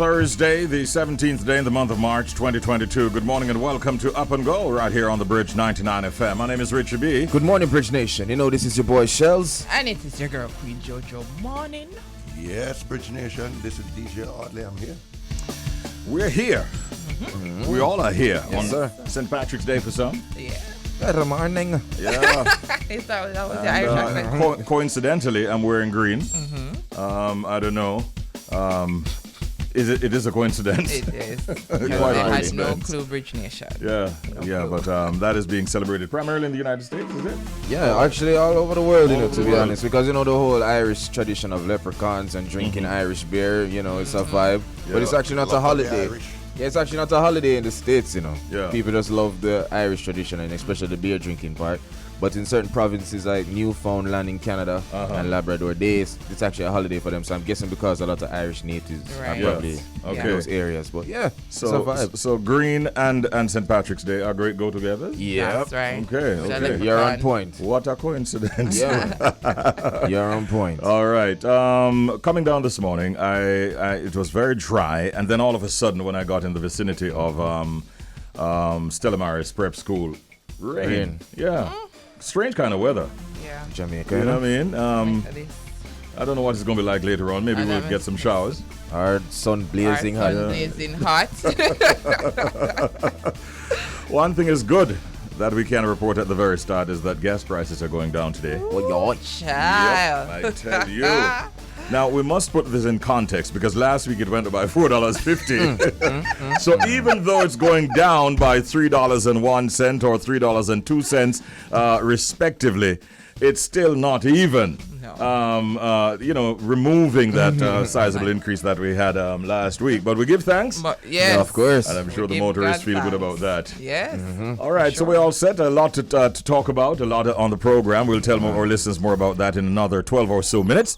Thursday, the 17th day in the month of March, 2022. Good morning and welcome to Up and Go right here on the Bridge 99 FM. My name is Richie B. Good morning, Bridge Nation. You know, this is your boy Shellz. And it is your girl, Queen JoJo. Morning. Yes, Bridge Nation. This is DJ Oddly. I'm here. We're here. We all are here on sir. St. Patrick's Day for some. Yeah. Good morning. Yeah. that was the Irish accent. Coincidentally, I'm wearing green. I don't know. It is a coincidence. It is. Quite I a had no coincidence. clue, Bridge Nation. Yeah, but that is being celebrated primarily in the United States, is it? Yeah, actually all over the world, All over to the be world. honest. Because, the whole Irish tradition of leprechauns and drinking Irish beer, it's a vibe. Yeah. But it's actually not a Love the holiday. Irish. Yeah, it's actually not a holiday in the States, Yeah. People just love the Irish tradition and especially the beer drinking part. But in certain provinces like Newfoundland in Canada and Labrador, it's actually a holiday for them. So I'm guessing because a lot of Irish natives Right. are probably Yes. in Okay. those areas. But yeah, it's a So, vibe. so green and St. Patrick's Day are great go-together? Yeah, That's right. Okay, So okay. leprechaun. you're on point. What a coincidence. Yeah, you're on point. All right. Coming down this morning, it was very dry, and then all of a sudden, when I got in the vicinity of Stella Maris Prep School, rain. Yeah, strange kind of weather. Yeah. Jamaica, You know what I mean? It is. I don't know what it's going to be like later on. Maybe I we'll know. get some showers. Hard sun blazing Our hot. sun blazing hot. One thing is good that we can report at the very start is that gas prices are going down today. Oh, Child. I tell you. Now, we must put this in context because last week it went up by $4.50. So even though it's going down by $3.01 or $3.02 respectively, it's still not even. No. Removing that sizable increase that we had last week. But we give thanks. But yes. Yeah, of course. And I'm sure the Give motorists God feel good thanks. about that. Yes. All right, so we're all set. A lot to talk about, a lot on the program. We'll tell our listeners more about that in another 12 or so minutes.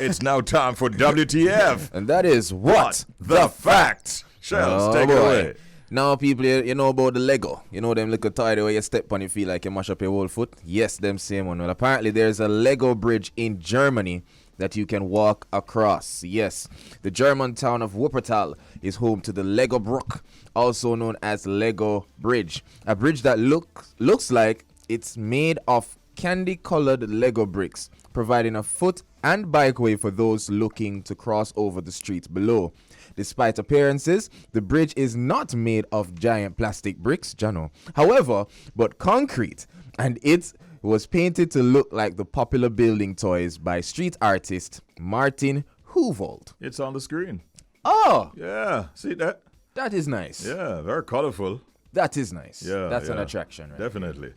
It's now time for WTF. and that is what? the fact? Shellz, take it boy. away. Now, people, you know about the Lego. You know them little toy where you step on, you feel like you mash up your whole foot? Yes, them same one. Well, apparently there's a Lego bridge in Germany that you can walk across. Yes, the German town of Wuppertal is home to the Lego Brook, also known as Lego Bridge. A bridge that looks like it's made of candy-colored Lego bricks, providing a foot and bikeway for those looking to cross over the street below. Despite appearances, the bridge is not made of giant plastic bricks, Jano. However, but concrete, and it was painted to look like the popular building toys by street artist Martin Hoovold. It's on the screen. Oh, Yeah, see that? that is nice. Yeah, very colorful. That is nice. Yeah, That's an yeah. attraction, right? Definitely.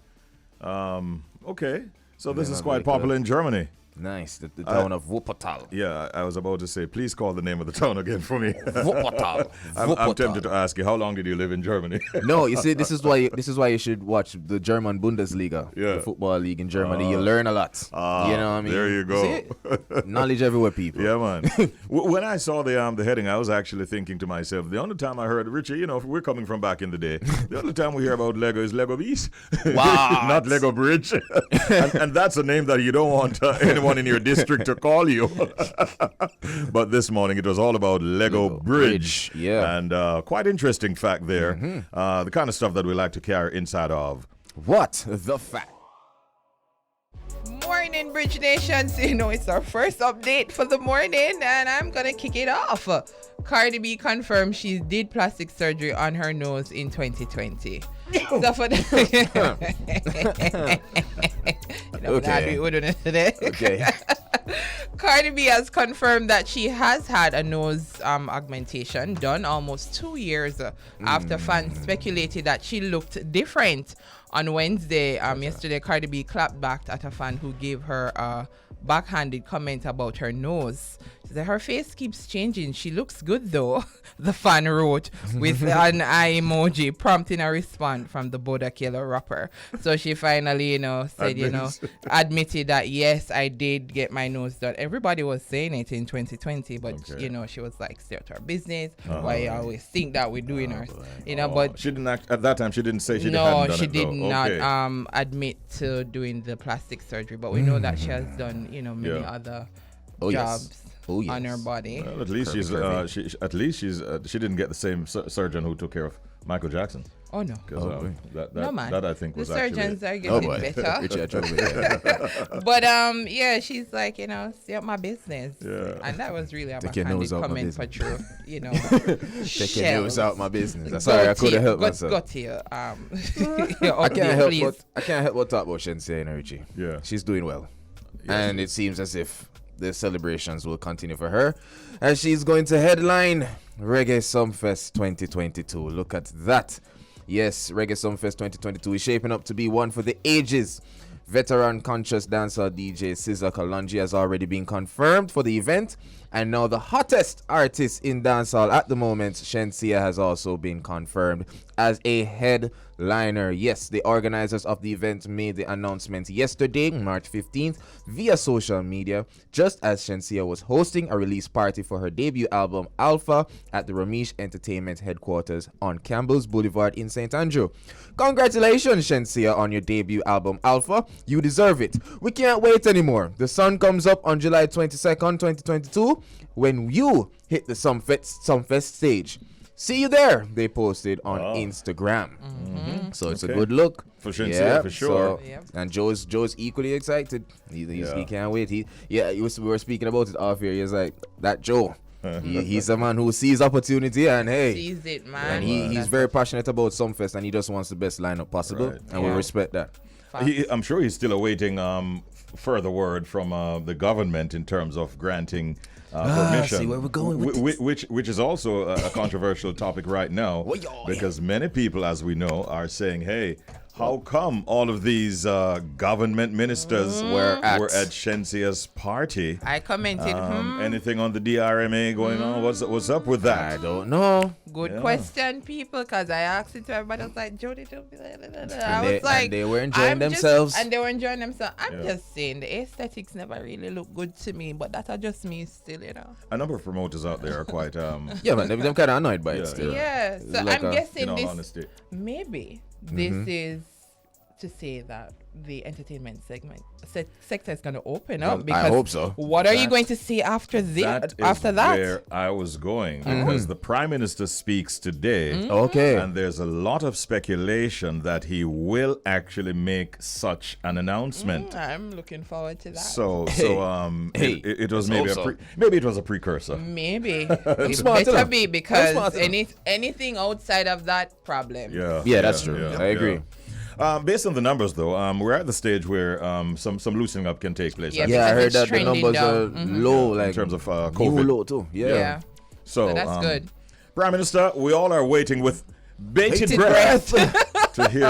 Okay, so this Yeah, is I'll quite make it popular up. in Germany. Nice. The town of Wuppertal. Yeah, I was about to say, please call the name of the town again for me. Wuppertal. I'm Wuppertal. tempted to ask you, how long did you live in Germany? No, you see, this is why you should watch the German Bundesliga, Yeah. the football league in Germany. You learn a lot. You know what I mean? there you go. See? Knowledge everywhere, people. Yeah, man. When I saw the heading, I was actually thinking to myself, the only time I heard, Richie, we're coming from back in the day. The only time we hear about Lego is Lego Beast. What? Not Lego Bridge. and that's a name that you don't want anyone in your district to call you. But this morning it was all about Lego Bridge. Yeah. And quite interesting fact there. The kind of stuff that we like to carry inside of. What the fact? Morning, Bridge Nations. It's our first update for the morning, and I'm gonna kick it off. Cardi B confirmed she did plastic surgery on her nose in 2020. So for Okay. we're doing it today. Okay. Cardi B has confirmed that she has had a nose augmentation done almost 2 years after fans speculated that she looked different. On Wednesday, yesterday, Cardi B clapped back at a fan who gave her a backhanded comment about her nose. She said, her face keeps changing. She looks good though, the fan wrote with an eye emoji, prompting a response from the Boda Killer rapper. So she finally, said, admitted that, yes, I did get my nose done. Everybody was saying it in 2020, but, she was like, stay out our business. Why you always think that we're doing our, but She didn't at that time, she didn't say she no, hadn't done she it, did though. not Okay. admit to doing the plastic surgery, but we know that she has done, many Yeah. other Oh, jobs. yes. Oh, yes. on her body. Well, at least she didn't get the same surgeon who took care of Michael Jackson. Oh no. That man. that I think The was surgeons actually. are getting better. Richie, I trouble with that. But yeah, she's like, stay up my business. Yeah. And that was really a Take your nose backhanded out my comment for true. Take your nose out my business. Sorry, I couldn't help myself. Got here. I can't help but talk about Shensia and Richie. Yeah. She's doing well. Yes. And it seems as if the celebrations will continue for her as she's going to headline Reggae Sunfest 2022. Look at that. Yes, Reggae Sunfest 2022 is shaping up to be one for the ages. Veteran conscious dancehall DJ Cesar Kalonji has already been confirmed for the event, and now the hottest artist in dancehall at the moment, Shensia, has also been confirmed as a headliner. Yes, the organizers of the event made the announcement yesterday, March 15th, via social media, just as Shensia was hosting a release party for her debut album Alpha at the Ramesh Entertainment headquarters on Campbell's Boulevard in St. Andrew. Congratulations, Shensia, on your debut album Alpha. You deserve it. We can't wait anymore. The sun comes up on July 22nd, 2022, when you hit the Sunfest stage. See you there, they posted on Instagram. So it's a good look. For Shensia, for sure. And Joe's equally excited. He can't wait. We were speaking about it off here. He's like, that Joe. He's a man who sees opportunity and sees it, man. And he's very passionate about Sunfest, and he just wants the best lineup possible, and we respect that. I'm sure he's still awaiting further word from the government in terms of granting permission. See where we're going with which is also a controversial topic right now, because many people, as we know, are saying, hey, how come all of these government ministers were at Shensia's party? I commented, anything on the DRMA going on? What's up with that? I don't know. Good question, people, because I asked it to everybody. I was like, Jody, and they were enjoying themselves. I'm just saying, the aesthetics never really look good to me, but that's just me still, A number of promoters out there are quite... yeah, man, they're kind of annoyed by it still. Yeah, so like I'm guessing this... honesty. Maybe this is to say that the entertainment sector is going to open up, because I hope so. What are you going to see after that? Where I was going, because the Prime Minister speaks today. Okay. And there's a lot of speculation that he will actually make such an announcement. I'm looking forward to that. It was maybe it was a precursor. Maybe it better be, because anything outside of that problem. Yeah, that's true. I agree. Based on the numbers, though, we're at the stage where some loosening up can take place. Yeah, I heard that the numbers are low, like in terms of COVID. Low too. Yeah. So that's good. Prime Minister, we all are waiting with bated breath to hear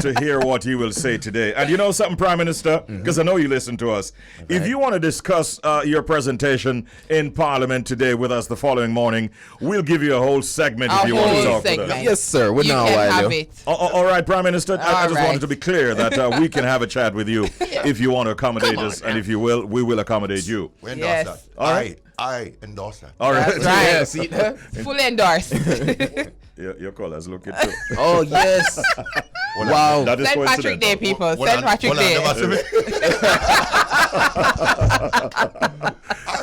to hear what you will say today. And you know something, Prime Minister, because I know you listen to us. Okay. If you want to discuss your presentation in Parliament today with us the following morning, we'll give you a whole segment if you want to talk with us. Yes, sir. We're now have it. All right, Prime Minister. I just wanted to be clear that we can have a chat with you if you want to accommodate us, and if you will, we will accommodate you. We endorse that. All right. I endorse that. All right. That's right. Yeah, see that? Full endorse. Your callers looking too. Oh, yes. Wow. That is St. Patrick Day, people. St. Patrick Day.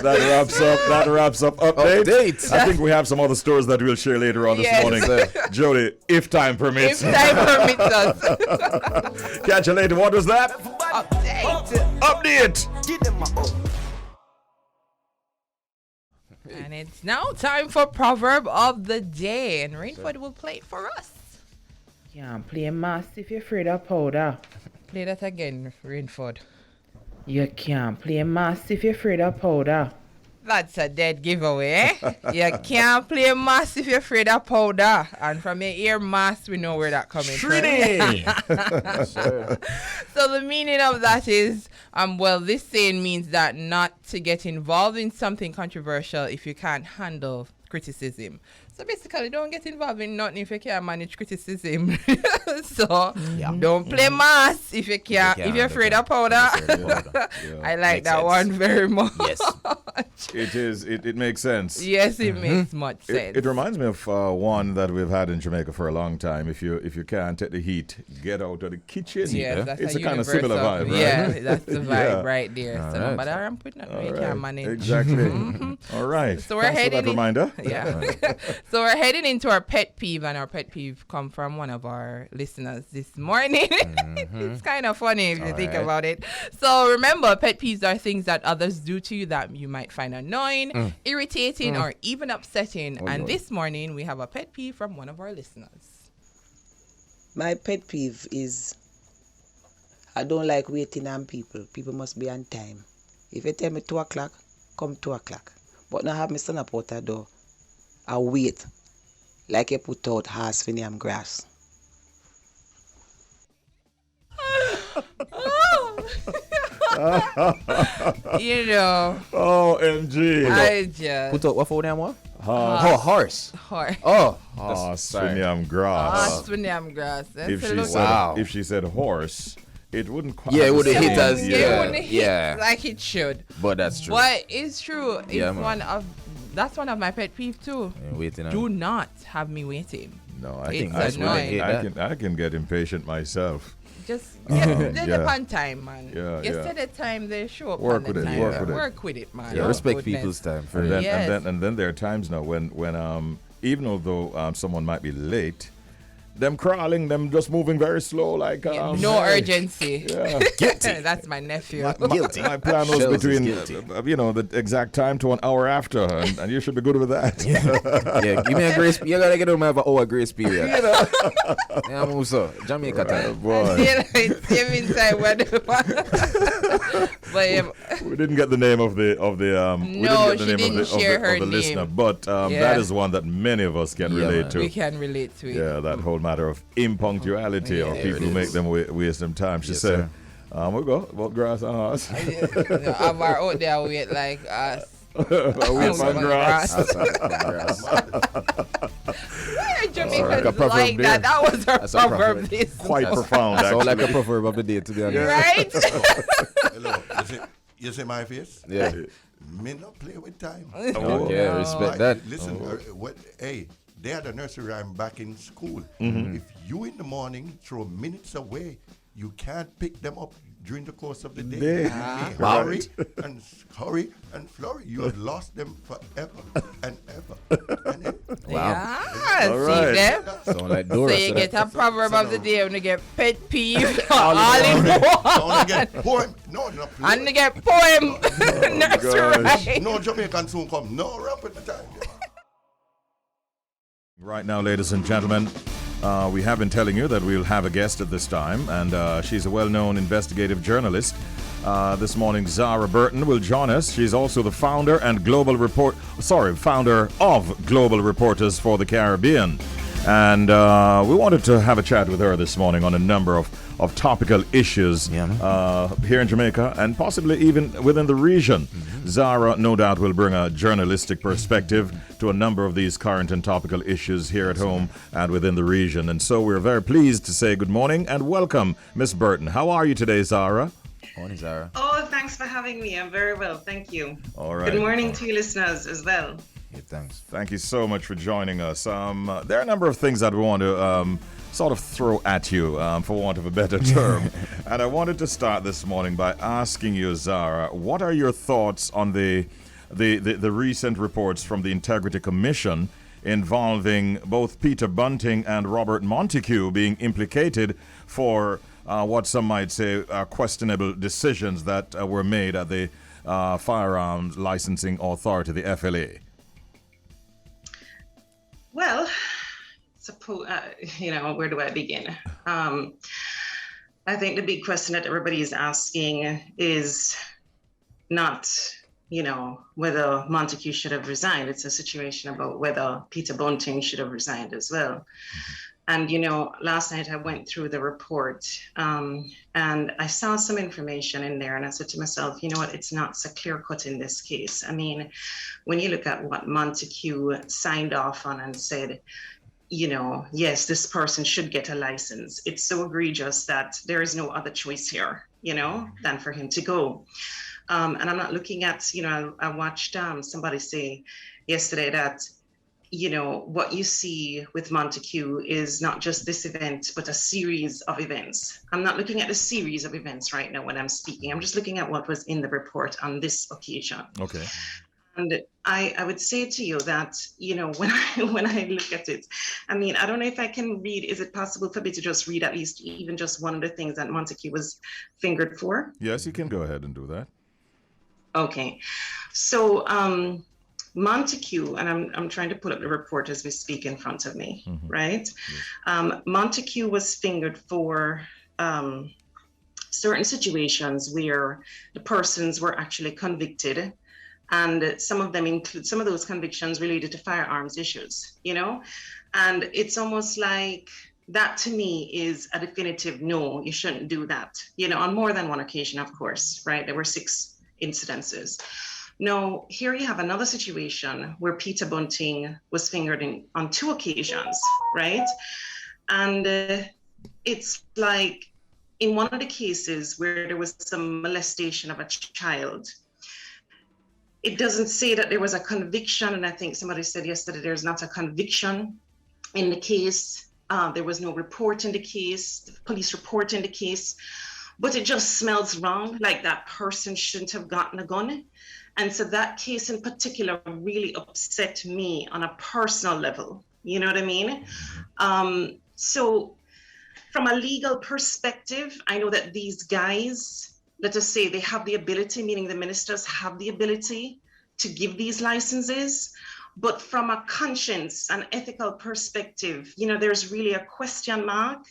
That wraps up updates. I think we have some other stories that we'll share later on this morning. Jody, if time permits. If time permits us. Catch you later. What was that? Update. And it's now time for Proverb of the Day, and Rainford will play it for us. Can't play mass if you're afraid of powder. Play that again, Rainford. You can't play mass if you're afraid of powder. That's a dead giveaway. You can't play mass if you're afraid of powder. And from your ear mass, we know where that coming from. So the meaning of that is, this saying means that not to get involved in something controversial if you can't handle criticism. So basically, don't get involved in nothing if you can't manage criticism. So don't play mass if you can't. If you're afraid of powder. I like that one very much. Yes. It is. It makes sense. Yes, it makes much sense. It reminds me of one that we've had in Jamaica for a long time. If you can't take the heat, get out of the kitchen. Yes, that's it's a kind of universal. similar vibe, right? Yeah, that's the vibe Yeah. right there. All So right. no matter I'm putting up, you can't manage. Exactly. All right. So we're Thanks for heading that reminder. Yeah. So we're heading into our pet peeve, and our pet peeve come from one of our listeners this morning. It's kind of funny if you think about it. So remember, pet peeves are things that others do to you that you might find annoying, irritating, or even upsetting. And this morning we have a pet peeve from one of our listeners. My pet peeve is I don't like waiting on people. People must be on time. If you tell me 2 o'clock, come 2 o'clock. But now have me stand up out the door. I wait like you put out horse for them grass. You know, OMG. I just Put up what for them what? Horse. Horse. horse. Oh. Swiniam grass. Horse with them grass. If she Look- said Wow. if she said horse, it wouldn't quite. Yeah, it would've have the hit same- us, It yeah. wouldn't hit like it should. But that's true. But it's true. It's Yeah, man. that's one of my pet peeve too. Yeah, waiting on. Do not have me waiting. No, I It's think annoying. I can get impatient myself. Just get yeah. upon time, man. Yeah, you yeah. set a time, they show up Work on with the it, time. work with it. Work with it, man. Yeah, Oh, respect goodness. people's time. For And real. then, Yes. and then there are times now when even although someone might be late, them crawling, them just moving very slow, like No urgency. Yeah. That's my nephew. Guilty. My plan was Shellz is between guilty. the exact time to an hour after, and you should be good with that. Yeah, give me a grace. You gotta get on my hour grace period. Yeah, I'm also Jamaica time. Boy, It's saving time. But we didn't get the name of the we No, didn't get the she name didn't of share her of the listener, name. but Yeah. that is one that many of us can Yeah, relate man. to. we can relate to it. Yeah, that whole matter of impunctuality or Yeah, people it who make is. them waste them time. She Yes, said, sir. we'll go about grass and horse. I'm out there wait like us. Wait for grass. Why are Jamaicans like a proverb like there. that? That was our That's a proverb proverb. this Quite morning. profound, Sound like a actually. proverb of the day, to be honest. Right? Hello. You see my face? Yeah. Me not play with time. Okay, respect that. Listen, hey, they had a nursery rhyme back in school. If you in the morning throw minutes away, you can't pick them up during the course of the day. Day. You may hurry and flurry. You have lost them forever and ever. And ever. Yeah. All See right. them? Sound like So Dora. you get a proverb of the day and you get pet peeve All all in I one. want to get poem. No, no, And you get poem. Nursery gosh. rhyme. no Jamaican soon come. No, rap at the time. Right now, ladies and gentlemen, we have been telling you that we'll have a guest at this time, and she's a well-known investigative journalist. This morning, Zahra Burton will join us. She's also the founder of Global Reporters for the Caribbean. And we wanted to have a chat with her this morning on a number of topical issues here in Jamaica and possibly even within the region. Zahra, no doubt, will bring a journalistic perspective to a number of these current and topical issues here at home and within the region. And so we're very pleased to say good morning and welcome, Miss Burton. How are you today, Zahra? Morning, Zahra. Oh, thanks for having me. I'm very well. Thank you. All right. Good morning to you listeners as well. Yeah, thanks. Thank you so much for joining us. There are a number of things that we want to sort of throw at you, for want of a better term. And I wanted to start this morning by asking you, Zahra, what are your thoughts on the recent reports from the Integrity Commission involving both Peter Bunting and Robert Montague being implicated for what some might say are questionable decisions that were made at the Firearms Licensing Authority, the FLA? Well, where do I begin? I think the big question that everybody is asking is not, whether Montague should have resigned. It's a situation about whether Peter Bunting should have resigned as well. And, last night I went through the report and I saw some information in there and I said to myself, you know what, it's not so clear cut in this case. I mean, when you look at what Montague signed off on and said, yes, this person should get a license. It's so egregious that there is no other choice here, than for him to go. And I'm not looking at, I watched somebody say yesterday that, what you see with Montague is not just this event, but a series of events. I'm not looking at a series of events right now when I'm speaking. I'm just looking at what was in the report on this occasion. Okay. And I would say to you that, when I look at it, I mean, I don't know if I can read. Is it possible for me to just read at least even just one of the things that Montague was fingered for? Yes, you can go ahead and do that. Okay. So, Montague, and I'm trying to pull up the report as we speak in front of me, right? Yes. Montague was fingered for certain situations where the persons were actually convicted, and some of those convictions related to firearms issues, and it's almost like that to me is a definitive no, you shouldn't do that, on more than one occasion, of course, right? There were 6 incidences. No, here you have another situation where Peter Bunting was fingered on 2 occasions, right? And it's like in one of the cases where there was some molestation of a child, it doesn't say that there was a conviction. And I think somebody said yesterday, there's not a conviction in the case. There was no report in the case, the police report in the case, but it just smells wrong, like that person shouldn't have gotten a gun. And so that case in particular really upset me on a personal level. You know what I mean? So from a legal perspective, I know that these guys, let us say they have the ability, meaning the ministers have the ability to give these licenses. But from a conscience and ethical perspective, there's really a question mark.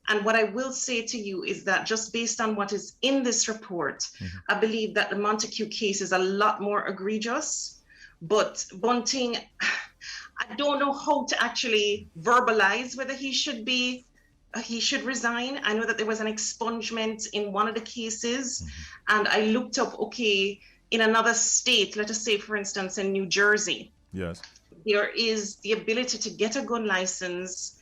And what I will say to you is that just based on what is in this report, I believe that the Montague case is a lot more egregious. But Bunting, I don't know how to actually verbalize whether he should resign. I know that there was an expungement in one of the cases, and I looked up, okay, in another state, let us say, for instance, in New Jersey, yes, there is the ability to get a gun license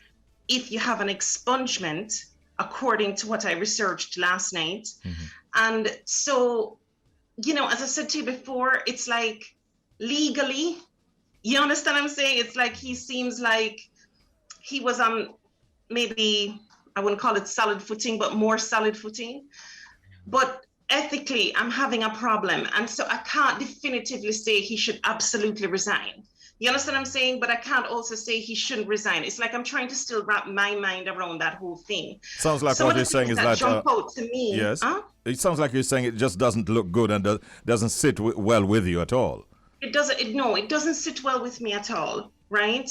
if you have an expungement, according to what I researched last night. And so, as I said to you before, it's like legally, you understand what I'm saying? It's like he seems like he was on maybe, I wouldn't call it solid footing, but more solid footing. But ethically, I'm having a problem. And so I can't definitively say he should absolutely resign. You understand what I'm saying? But I can't also say he shouldn't resign. It's like I'm trying to still wrap my mind around that whole thing. Sounds like what you're saying is that jump out to me. Yes. It sounds like you're saying it just doesn't look good and doesn't sit well with you at all. It doesn't sit well with me at all, right?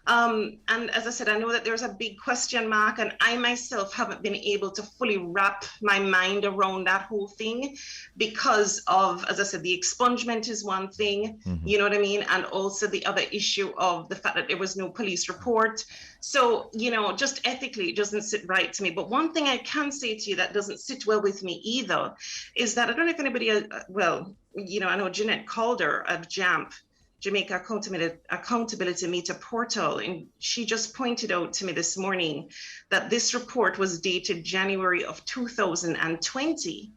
And as I said, I know that there's a big question mark, and I myself haven't been able to fully wrap my mind around that whole thing because of, as I said, the expungement is one thing, you know what I mean? And also the other issue of the fact that there was no police report. So, just ethically, it doesn't sit right to me. But one thing I can say to you that doesn't sit well with me either is that I don't know if anybody, I know Jeanette Calder of JAMP, Jamaica Accountability Meter Portal, and she just pointed out to me this morning that this report was dated January of 2020.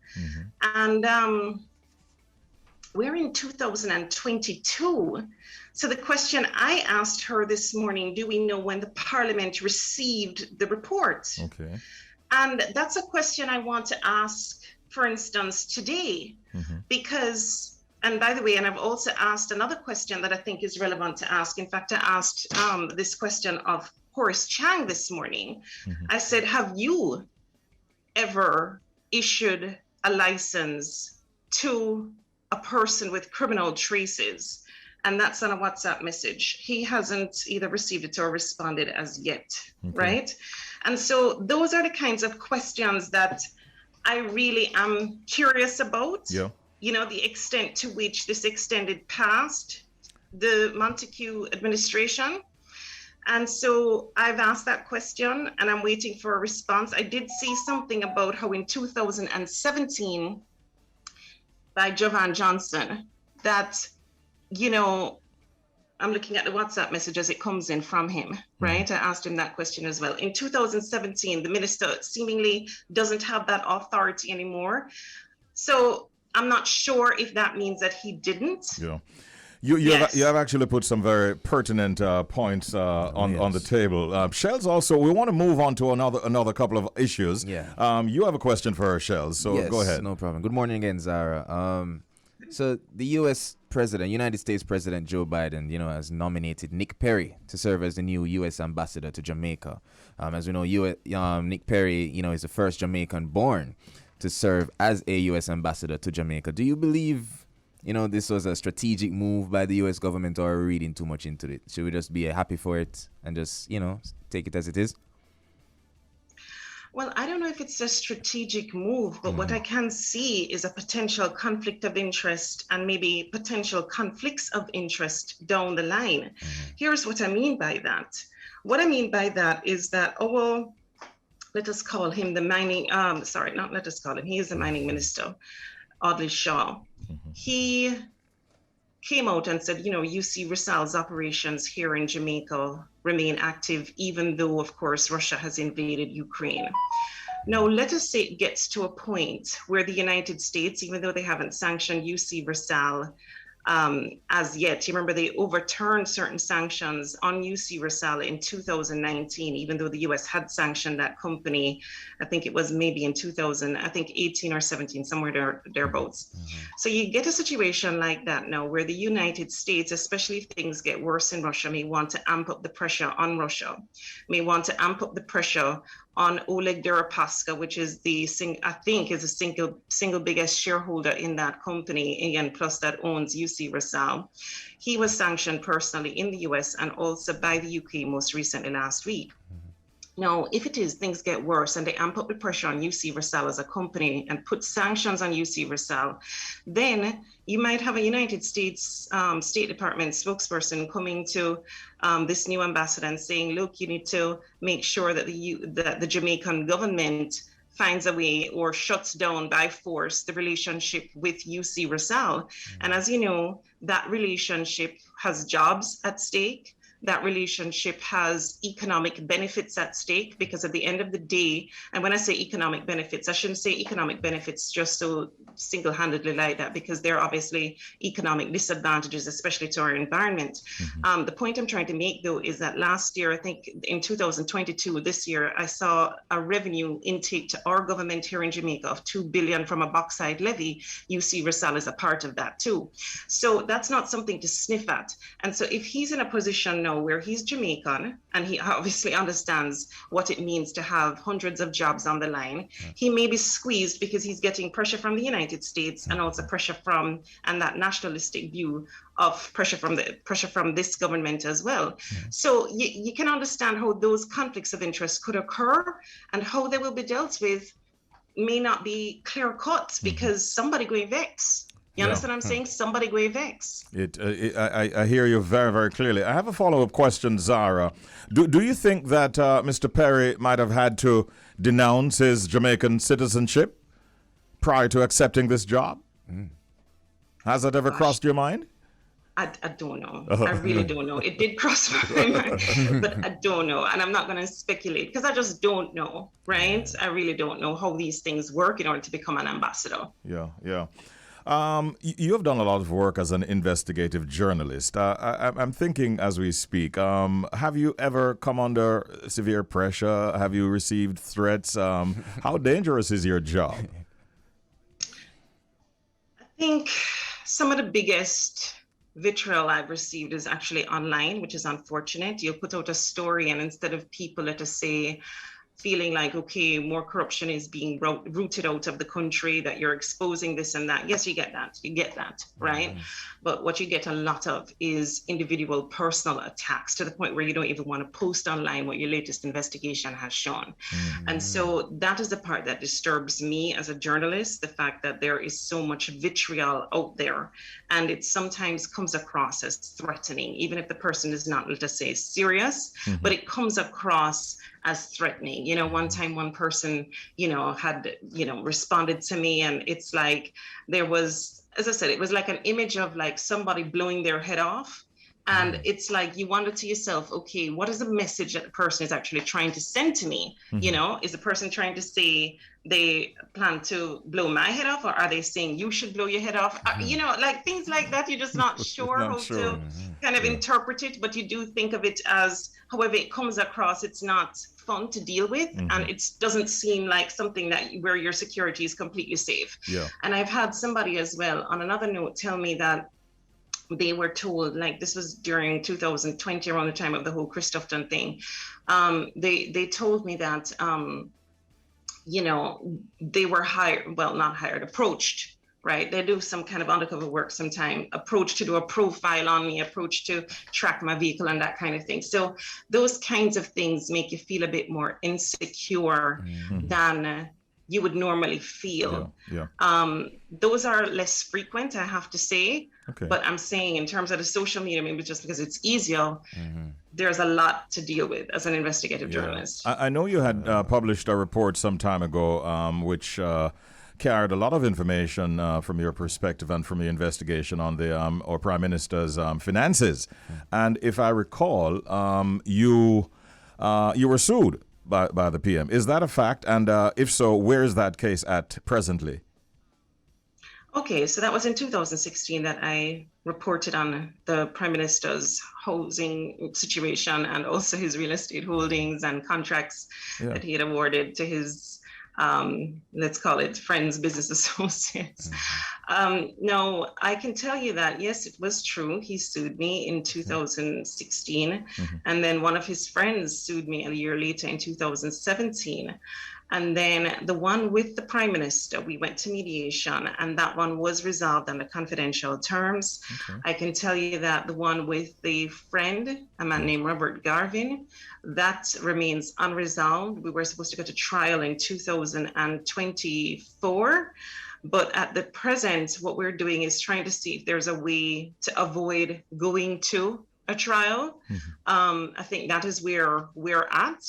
And we're in 2022. So the question I asked her this morning, do we know when the Parliament received the report? Okay. And that's a question I want to ask, for instance, today, because, and by the way, and I've also asked another question that I think is relevant to ask. In fact, I asked this question of Horace Chang this morning. I said, have you ever issued a license to a person with criminal traces? And that's on a WhatsApp message. He hasn't either received it or responded as yet, right? And so those are the kinds of questions that I really am curious about. Yeah. The extent to which this extended past the Montague administration. And so I've asked that question and I'm waiting for a response. I did see something about how in 2017 by Jovan Johnson that, you know, I'm looking at the WhatsApp message as it comes in from him, right? I asked him that question as well. In 2017, the minister seemingly doesn't have that authority anymore. So I'm not sure if that means that he didn't. Yeah. You have actually put some very pertinent points on the table. Shellz, also, we want to move on to another couple of issues. Yeah. You have a question for her, Shellz, so yes, go ahead. No problem. Good morning again, Zahra. So the United States President Joe Biden, you know, has nominated Nick Perry to serve as the new U.S. ambassador to Jamaica. As we know, Nick Perry, you know, is the first Jamaican born to serve as a U.S. ambassador to Jamaica. Do you believe, you know, this was a strategic move by the U.S. government, or are we reading too much into it? Should we just be happy for it and just, you know, take it as it is? Well, I don't know if it's a strategic move, but what I can see is a potential conflict of interest and maybe potential conflicts of interest down the line. Here's what I mean by that. What I mean by that is that, let us call him the mining, he is the mining minister, Audley Shaw. He came out and said, you know, UC Rusal's operations here in Jamaica remain active, even though, of course, Russia has invaded Ukraine. Now, let us say it gets to a point where the United States, even though they haven't sanctioned UC Rusal as yet, you remember they overturned certain sanctions on UC Rusal in 2019, even though the US had sanctioned that company. I think it was maybe in 18 or 17, somewhere thereabouts. So you get a situation like that now where the United States, especially if things get worse in Russia, may want to amp up the pressure on Russia, may want to amp up the pressure on Oleg Deripaska, which is the single biggest shareholder in that company, again, plus that owns UC Rusal. He was sanctioned personally in the US and also by the UK most recently last week. Now, if it is things get worse and they amp up the pressure on UC Rusal as a company and put sanctions on UC Rusal, then you might have a United States State Department spokesperson coming to this new ambassador and saying, look, you need to make sure that the Jamaican government finds a way or shuts down by force the relationship with UC Rusal. And as you know, that relationship has jobs at stake. That relationship has economic benefits at stake, because at the end of the day, and when I say economic benefits, I shouldn't say economic benefits just so single-handedly like that, because there are obviously economic disadvantages, especially to our environment. The point I'm trying to make, though, is that last year, I think in 2022, this year, I saw a revenue intake to our government here in Jamaica of $2 billion from a bauxite levy. UC Rusal is a part of that too. So that's not something to sniff at. And so if he's in a position now where he's Jamaican and he obviously understands what it means to have hundreds of jobs on the line, he may be squeezed because he's getting pressure from the United States and also pressure from, and that nationalistic view of pressure from this government as well. So you can understand how those conflicts of interest could occur, and how they will be dealt with may not be clear cut because somebody going vex. You understand what I'm saying? Somebody go vex. I hear you very, very clearly. I have a follow-up question, Zahra. Do you think that Mr. Perry might have had to denounce his Jamaican citizenship prior to accepting this job? Has that ever crossed your mind? I don't know. I really don't know. It did cross my mind, but I don't know. And I'm not going to speculate because I just don't know, right? I really don't know how these things work in order to become an ambassador. Yeah. You have done a lot of work as an investigative journalist. I'm thinking as we speak, have you ever come under severe pressure? Have you received threats? How dangerous is your job? I think some of the biggest vitriol I've received is actually online, which is unfortunate. You'll put out a story and instead of people, let us say, feeling like, okay, more corruption is being rooted out of the country, that you're exposing this and that. Yes, you get that, right? But what you get a lot of is individual personal attacks to the point where you don't even want to post online what your latest investigation has shown. And so that is the part that disturbs me as a journalist, the fact that there is so much vitriol out there, and it sometimes comes across as threatening, even if the person is not, let us say, serious, but it comes across as threatening. One time one person, had, responded to me, and it's like there was, as I said, it was like an image of like somebody blowing their head off. And it's like you wonder to yourself, okay, what is the message that the person is actually trying to send to me? Is the person trying to say they plan to blow my head off, or are they saying you should blow your head off? Like things like that. You're just not sure how to kind of interpret it, but you do think of it as however it comes across. It's not fun to deal with, and it doesn't seem like something that where your security is completely safe. And I've had somebody as well on another note tell me that they were told, like this was during 2020, around the time of the whole Christopher thing. They told me that they were approached, right? They do some kind of undercover work sometime, approached to do a profile on me, approached to track my vehicle and that kind of thing. So those kinds of things make you feel a bit more insecure than you would normally feel. Those are less frequent, I have to say. But I'm saying in terms of the social media, maybe just because it's easier, there's a lot to deal with as an investigative journalist. I know you had published a report some time ago, which carried a lot of information from your perspective and from the investigation on the our Prime Minister's finances. And if I recall, you were sued by the PM. Is that a fact? And if so, where is that case at presently? Okay, so that was in 2016 that I reported on the Prime Minister's housing situation and also his real estate holdings and contracts that he had awarded to his, let's call it friends, business associates. No, I can tell you that, yes, it was true. He sued me in 2016. And then one of his friends sued me a year later in 2017. And then the one with the Prime Minister, we went to mediation, and that one was resolved under confidential terms. I can tell you that the one with the friend, a man named Robert Garvin, that remains unresolved. We were supposed to go to trial in 2024. But at the present, what we're doing is trying to see if there's a way to avoid going to a trial. I think that is where we're at.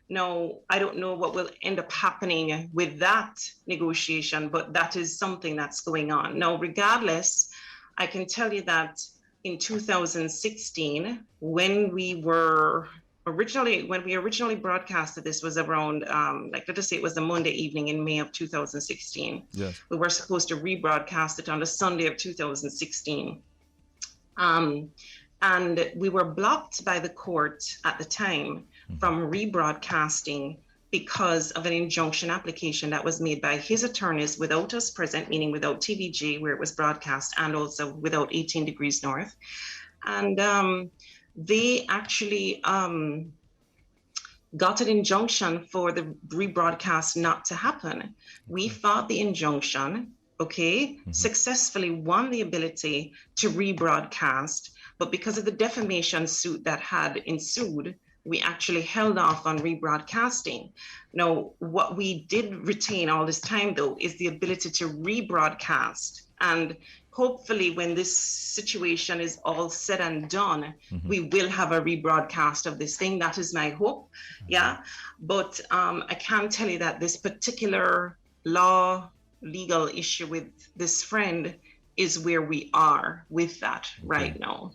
No, I don't know what will end up happening with that negotiation, but that is something that's going on. Now, regardless, I can tell you that in 2016, when we originally broadcasted, this was around, let us say it was the Monday evening in May of 2016. We were supposed to rebroadcast it on the Sunday of 2016. And we were blocked by the court at the time from rebroadcasting because of an injunction application that was made by his attorneys without us present, meaning without TVG where it was broadcast, and also without 18 Degrees North. And they actually got an injunction for the rebroadcast not to happen. We fought the injunction, successfully won the ability to rebroadcast, but because of the defamation suit that had ensued, we actually held off on rebroadcasting. Now, what we did retain all this time, though, is the ability to rebroadcast. And hopefully when this situation is all said and done, we will have a rebroadcast of this thing. That is my hope. But I can tell you that this particular legal issue with this friend is where we are with that right now.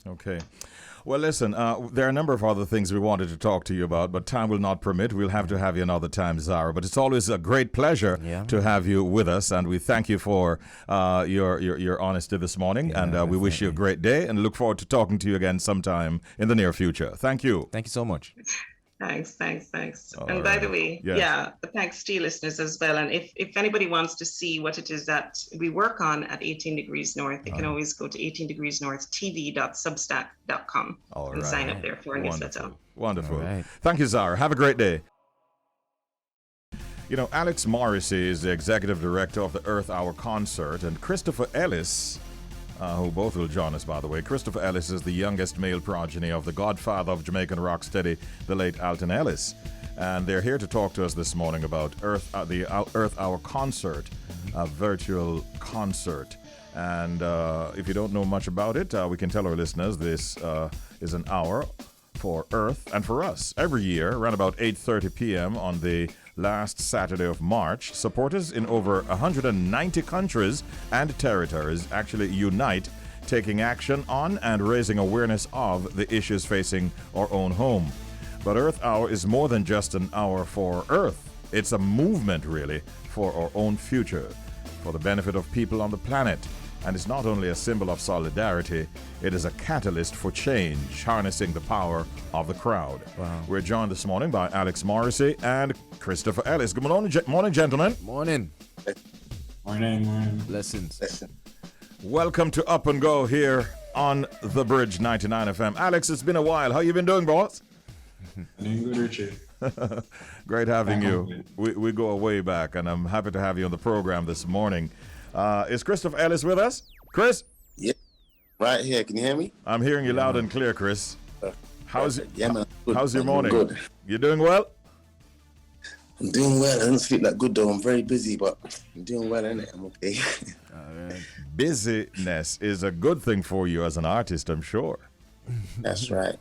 Well, listen, there are a number of other things we wanted to talk to you about, but time will not permit. We'll have to have you another time, Zahra. But it's always a great pleasure to have you with us, and we thank you for your honesty this morning, and we wish you a great day and look forward to talking to you again sometime in the near future. Thank you. Thank you so much. Thanks. And by the way, thanks to you listeners as well. And if anybody wants to see what it is that we work on at 18 Degrees North, they can always go to 18degreesnorthtv.substack.com and sign up there for a newsletter. Wonderful. Thank you, Zahra. Have a great day. You know, Alex Morrissey is the executive director of the Earth Hour concert, and Christopher Ellis, who both will join us, by the way. Christopher Ellis is the youngest male progeny of the godfather of Jamaican rocksteady, the late Alton Ellis. And they're here to talk to us this morning about the Earth Hour concert, a virtual concert. And if you don't know much about it, we can tell our listeners this is an hour for Earth and for us. Every year, around about 8:30 p.m. on the last Saturday of March, supporters in over 190 countries and territories actually unite, taking action on and raising awareness of the issues facing our own home. But Earth Hour is more than just an hour for Earth. It's a movement, really, for our own future, for the benefit of people on the planet. And it's not only a symbol of solidarity, it is a catalyst for change, harnessing the power of the crowd. Wow. We're joined this morning by Alex Morrissey and Christopher Ellis. Good morning, gentlemen. Morning. Morning. Blessings. Welcome to Up and Go here on The Bridge 99 FM. Alex, it's been a while. How you been doing, boss? Doing good, Richie. Great having you. We go way back, and I'm happy to have you on the program this morning. Is Christopher Ellis with us? Chris? Yeah, right here. Can you hear me? I'm hearing you loud and clear, Chris. How's your morning? Good. You doing well? I'm doing well. I don't sleep that good though. I'm very busy, but I'm doing well, innit? I'm okay. Busyness is a good thing for you as an artist, I'm sure. That's right.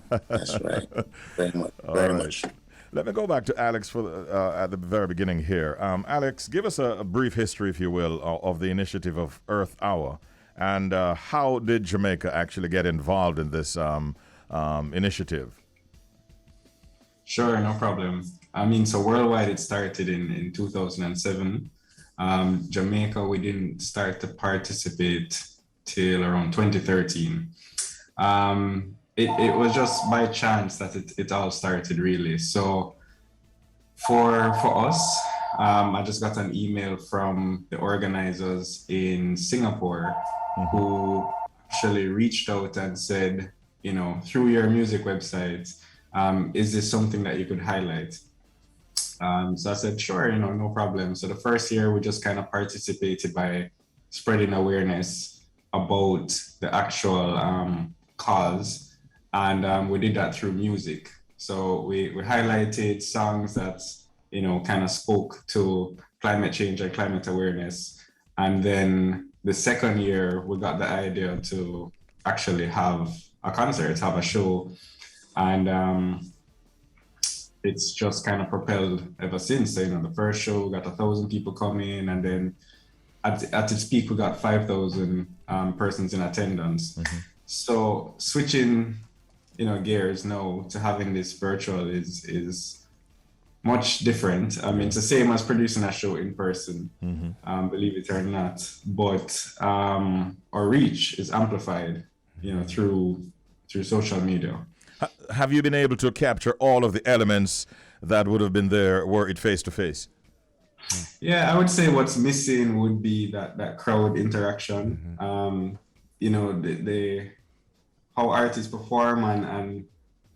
Very much. Let me go back to Alex for at the very beginning here. Alex, give us a brief history, if you will, of the initiative of Earth Hour, and how did Jamaica actually get involved in this initiative? Sure, no problem. I mean, so worldwide it started in 2007. Jamaica, we didn't start to participate till around 2013. It was just by chance that it all started, really. So for us, I just got an email from the organizers in Singapore who actually reached out and said, you know, through your music website, is this something that you could highlight? So I said, sure, you know, no problem. So the first year we just kind of participated by spreading awareness about the actual cause. And we did that through music. So we highlighted songs that, you know, kind of spoke to climate change and climate awareness. And then the second year, we got the idea to actually have a concert, have a show. And it's just kind of propelled ever since. So, you know, the first show, we got 1,000 people coming. And then at its peak, we got 5,000 persons in attendance. Mm-hmm. So switching, you know, gears now to having this virtual is much different. I mean, it's the same as producing a show in person, believe it or not, but our reach is amplified, you know, through social media. Have you been able to capture all of the elements that would have been there were it face to face? Yeah, I would say what's missing would be that crowd interaction. You know, the how artists perform and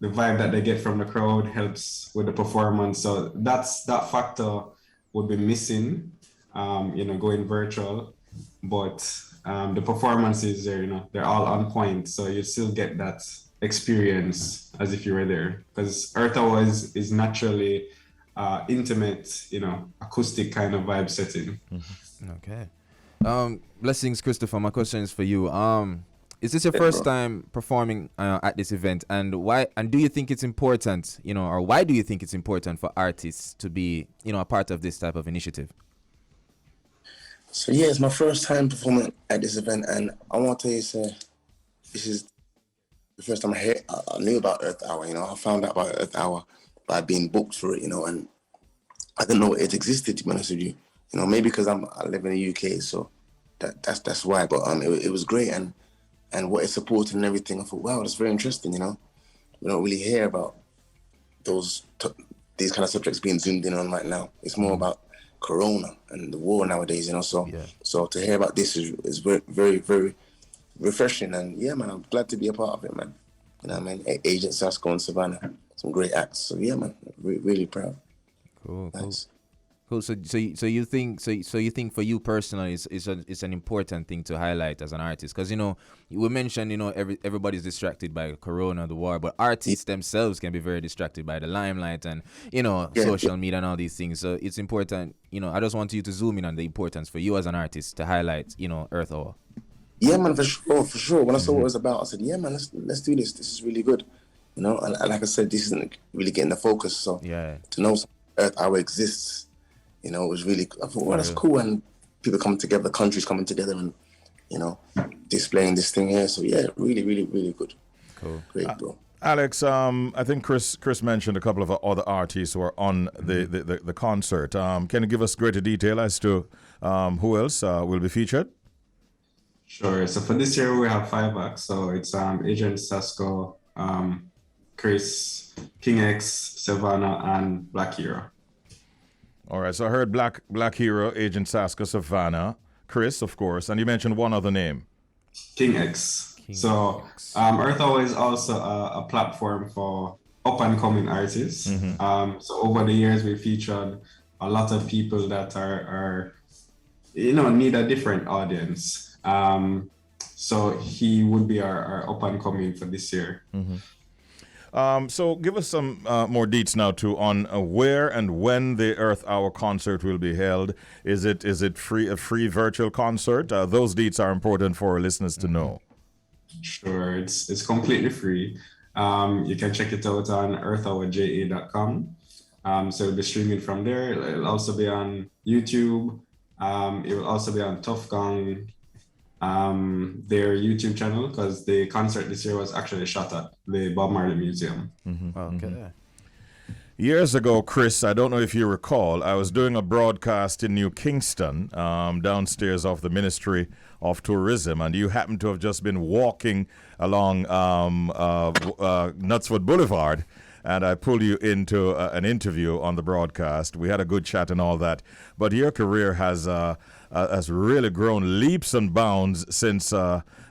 the vibe that they get from the crowd helps with the performance. So that factor would be missing, you know, going virtual. But the performances are, you know, they're all on point. So you still get that experience as if you were there. Because Earth Hour is naturally intimate, you know, acoustic kind of vibe setting. Okay. Blessings, Christopher. My question is for you. Is this your first time performing at this event, and why? And do you think it's important, you know, or why do you think it's important for artists to be, you know, a part of this type of initiative? So yeah, it's my first time performing at this event, and I want to tell you, sir, this is the first time I knew about Earth Hour. You know, I found out about Earth Hour by being booked for it. You know, and I didn't know it existed, to be honest with you. You know, maybe because I live in the UK, so that's why. But it was great, and what it supported and everything. I thought, wow, that's very interesting. You know, we don't really hear about these kind of subjects being zoomed in on right now. It's more about Corona and the war nowadays. You know, so to hear about this is very, very, very refreshing. And yeah, man, I'm glad to be a part of it, man. You know what I mean? Agent Sasco and Savannah, some great acts. So yeah, man, really proud. Cool. Nice. Cool. So you think for you personally, it's an important thing to highlight as an artist, because we mentioned everybody's distracted by Corona, the war, but artists themselves can be very distracted by the limelight and social media and all these things. So it's important. I just want you to zoom in on the importance for you as an artist to highlight Earth Hour. Yeah, man, for sure. When I saw what it was about, I said, yeah, man, let's do this. This is really good. And like I said, this isn't really getting the focus. So to know Earth Hour exists, it was really, I thought, well, that's cool. And people coming together, countries coming together and, displaying this thing here. So yeah, really, really, really good. Cool. Great, bro. Alex, I think Chris mentioned a couple of other artists who are on the concert. Can you give us greater detail as to who else will be featured? Sure. So for this year, we have 5 acts. So it's Agent Sasko, Chris, King X, Savannah, and Black Hero. All right. So I heard Black Hero, Agent Sasko, Savannah, Chris, of course, and you mentioned one other name. King X. Earth Hour is also a platform for up-and-coming artists. So over the years, we featured a lot of people that are need a different audience. So he would be our up-and-coming for this year. So give us some more deets now too on where and when the Earth Hour concert will be held. Is it a free virtual concert? Those deets are important for our listeners to know. Sure, it's completely free. You can check it out on earthhourja.com. So it'll be streaming from there. It'll also be on YouTube. It will also be on Tough Gong, their YouTube channel, because the concert this year was actually shot at the Bob Marley Museum. Okay. Years ago, Chris, I don't know if you recall, I was doing a broadcast in New Kingston, downstairs of the Ministry of Tourism, and you happened to have just been walking along Knutsford Boulevard, and I pulled you into an interview on the broadcast. We had a good chat and all that, but your career has really grown leaps and bounds since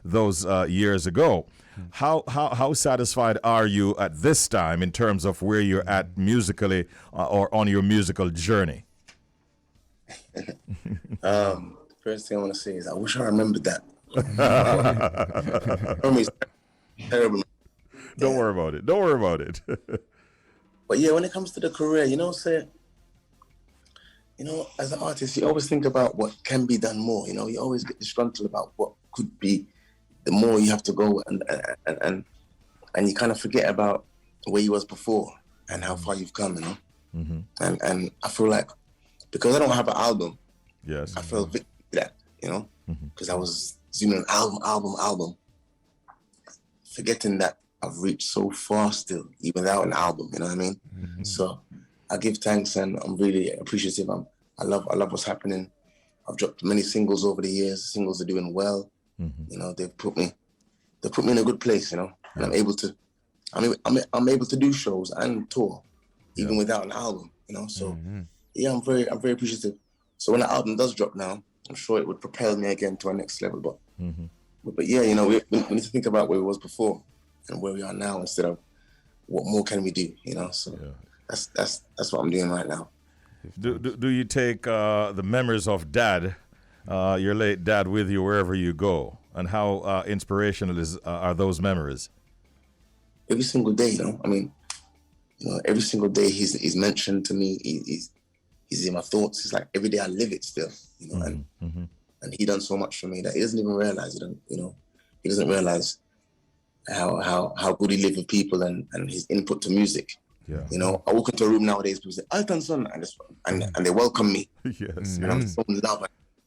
those years ago. How satisfied are you at this time in terms of where you're at musically or on your musical journey? First thing I want to say is I wish I remembered that. Terrible. Don't worry about it. Don't worry about it. But yeah, when it comes to the career, as an artist, you always think about what can be done more. You always get disgruntled about what could be. The more you have to go, and you kind of forget about where you was before and how far you've come. And I feel like because I don't have an album, yes, I feel victim to that. Because I was zooming album, forgetting that I've reached so far still, even without an album. You know what I mean? So I give thanks, and I'm really appreciative. I love what's happening. I've dropped many singles over the years. Singles are doing well. They've put me in a good place. And I'm able to do shows and tour, even without an album. So yeah, I'm very appreciative. So when the album does drop now, I'm sure it would propel me again to our next level. But yeah, we need to think about where we was before and where we are now instead of what more can we do. So that's what I'm doing right now. Do you take the memories of Dad, your late dad, with you wherever you go, and how inspirational are those memories? Every single day, every single day he's mentioned to me. He's in my thoughts. It's like every day I live it still, and he done so much for me that he doesn't even realize. He doesn't realize how good he lived with people and his input to music. Yeah. I walk into a room nowadays, people say, "Alton, son," and they welcome me. Yes. And I'm so in love.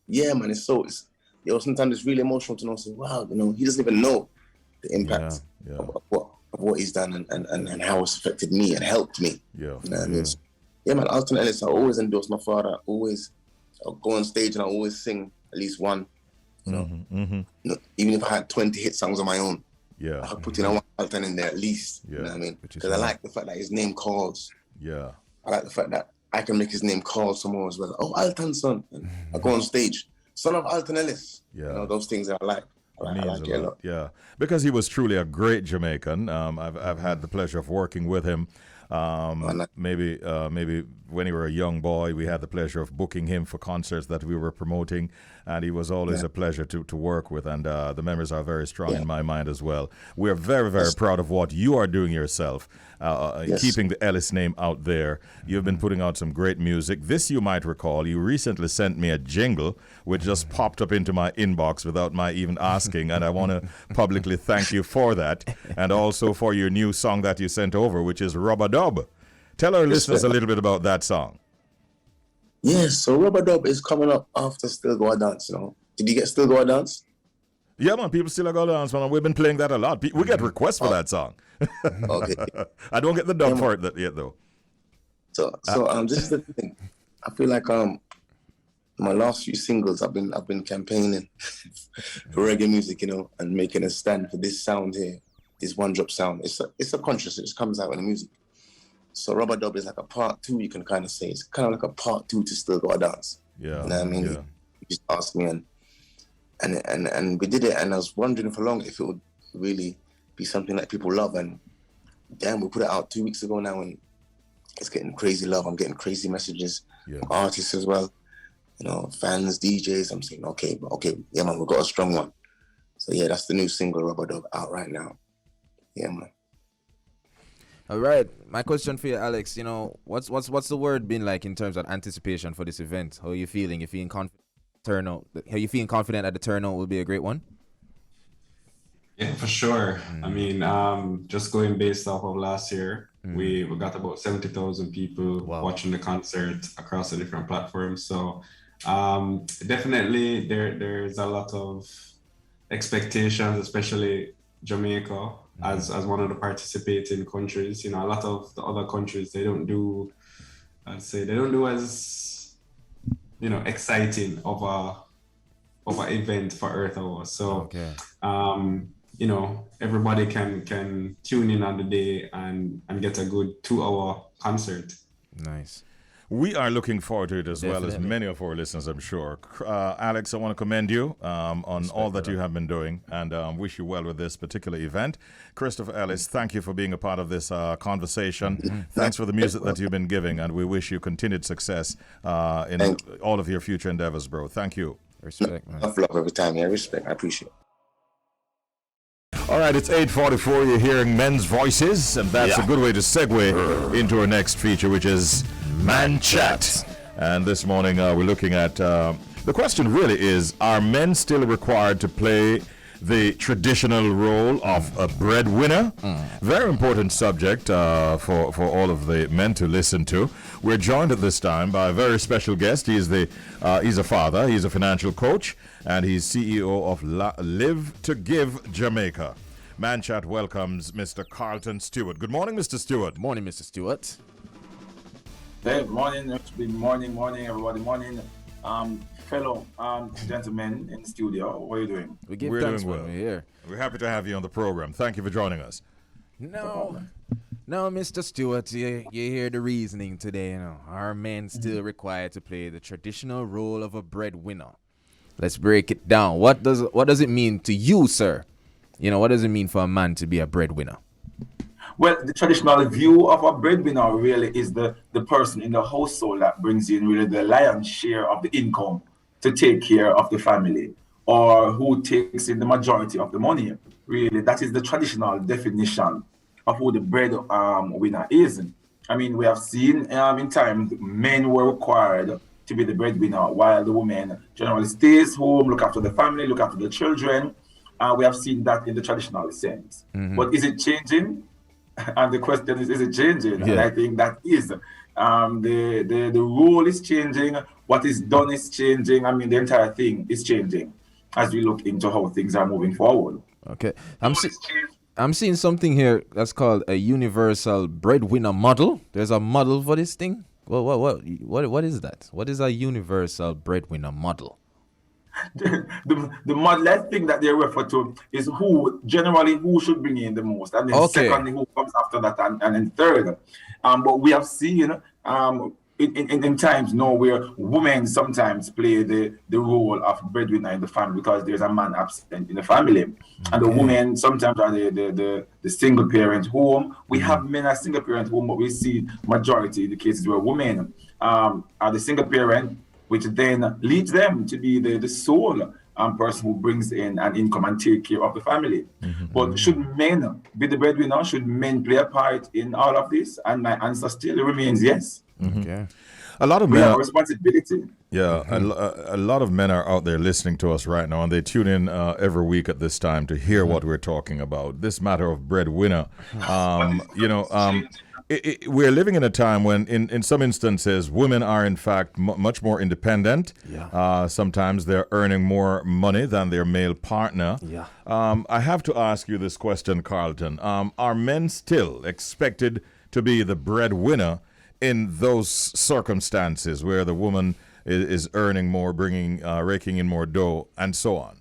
Yeah, man, sometimes it's really emotional to know. Say, wow, he doesn't even know the impact of what he's done and how it's affected me and helped me. Yeah. So, yeah, man, Alton Ellis, I always endorse my father. I'll go on stage and I always sing at least one. Even if I had 20 hit songs on my own. Yeah. I'll put in one Alton in there at least. Yeah. You know what I mean? Because I like the fact that his name calls. Yeah. I like the fact that I can make his name call somewhere as well. Oh, Alton, son. And I go on stage. Son of Alton Ellis. Yeah. Those things I like. I like it a lot. Yeah. Because he was truly a great Jamaican. I've had the pleasure of working with him Maybe when you were a young boy, we had the pleasure of booking him for concerts that we were promoting, and he was always a pleasure to work with, and the memories are very strong in my mind as well. We're very, very proud of what you are doing yourself, keeping the Ellis name out there. You've been putting out some great music. This, you might recall, you recently sent me a jingle, which just popped up into my inbox without my even asking, and I want to publicly thank you for that, and also for your new song that you sent over, which is Rubber Dub. Tell our listeners a little bit about that song. Yes, so Rubber Dub is coming up after Still Go Dance, you know. Did you get Still Go Dance? Yeah, man, people still go dance, man. We've been playing that a lot. We get requests for that song. Okay. I don't get the dub for it yet, though. So this is the thing. I feel like my last few singles, I've been campaigning for reggae music, you know, and making a stand for this sound here, this one drop sound. It's a conscious. It just comes out in the music. So Rubber Dub is like a part 2, you can kind of say. It's kind of like a part 2 to Still Go Dance. Yeah. You know what I mean? Yeah. You just asked me and we did it, and I was wondering for long if it would really be something that people love, and damn, we put it out 2 weeks ago now, and it's getting crazy love. I'm getting crazy messages from artists as well, you know, fans, DJs. I'm saying, okay, yeah, man, we got a strong one. So yeah, that's the new single, Rubber Dub, out right now. Yeah, man. All right. My question for you, Alex, you know, what's the word been like in terms of anticipation for this event? How are you feeling? You feeling confident? Are you feeling confident that the turnout will be a great one? Yeah, for sure. I mean, just going based off of last year, we got about 70,000 people watching the concert across the different platforms. So definitely there's a lot of expectations, especially Jamaica as one of the participating countries. You know, a lot of the other countries, they don't do as, you know, exciting of a event for Earth Hour. So, you know, everybody can tune in on the day and get a good 2-hour concert. Nice. We are looking forward to it as well as many of our listeners, I'm sure. Alex, I want to commend you on all that you have been doing, and wish you well with this particular event. Christopher Ellis, thank you for being a part of this conversation. Thanks for the music that you've been giving, and we wish you continued success in all of your future endeavors, bro. Thank you. Respect, man. Love every time, yeah, respect. I appreciate it. All right, it's 8:44. You're hearing men's voices, and that's a good way to segue into our next feature, which is Man Chat. And this morning we're looking at the question really is, are men still required to play the traditional role of a breadwinner? Very important subject for all of the men to listen to. We're joined at this time by a very special guest. He's a father, he's a financial coach, and he's CEO of Live to Give Jamaica. Man Chat welcomes Mr. Carlton Stewart. Good morning, Mr. Stewart. Morning, Mr. Stewart. Hey, morning, everybody. Morning, fellow gentlemen in the studio. What are you doing? We're doing well. We're here. We're happy to have you on the program. Thank you for joining us. No, Mr. Stewart, you hear the reasoning today. You know, are men still required to play the traditional role of a breadwinner? Let's break it down. What does it mean to you, sir? You know, what does it mean for a man to be a breadwinner? Well, the traditional view of a breadwinner really is the person in the household that brings in really the lion's share of the income to take care of the family, or who takes in the majority of the money. Really, that is the traditional definition of who the breadwinner is. I mean, we have seen in time men were required to be the breadwinner, while the woman generally stays home, look after the family, look after the children. We have seen that in the traditional sense. But is it changing? And the question is it changing? Yeah. And I think that is. The role is changing. What is done is changing. I mean, the entire thing is changing as we look into how things are moving forward. Okay. I'm seeing something here that's called a universal breadwinner model. There's a model for this thing. What is that? What is a universal breadwinner model? the model thing that they refer to is who should bring in the most, and then secondly who comes after that, and then third. But we have seen in in times now where women sometimes play the role of breadwinner in the family because there's a man absent in the family. And the women sometimes are the single parent home. We have men as single parent home, but we see majority in the cases where women are the single parent, which then leads them to be the sole person who brings in an income and take care of the family. But should men be the breadwinner? Should men play a part in all of this? And my answer still remains yes. Okay. A lot of We men have a responsibility. Yeah, a lot of men are out there listening to us right now, and they tune in every week at this time to hear what we're talking about. This matter of breadwinner. We're living in a time when, in some instances, women are in fact much more independent. Yeah. Sometimes they're earning more money than their male partner. Yeah. I have to ask you this question, Carlton. Are men still expected to be the breadwinner in those circumstances where the woman is earning more, raking in more dough, and so on?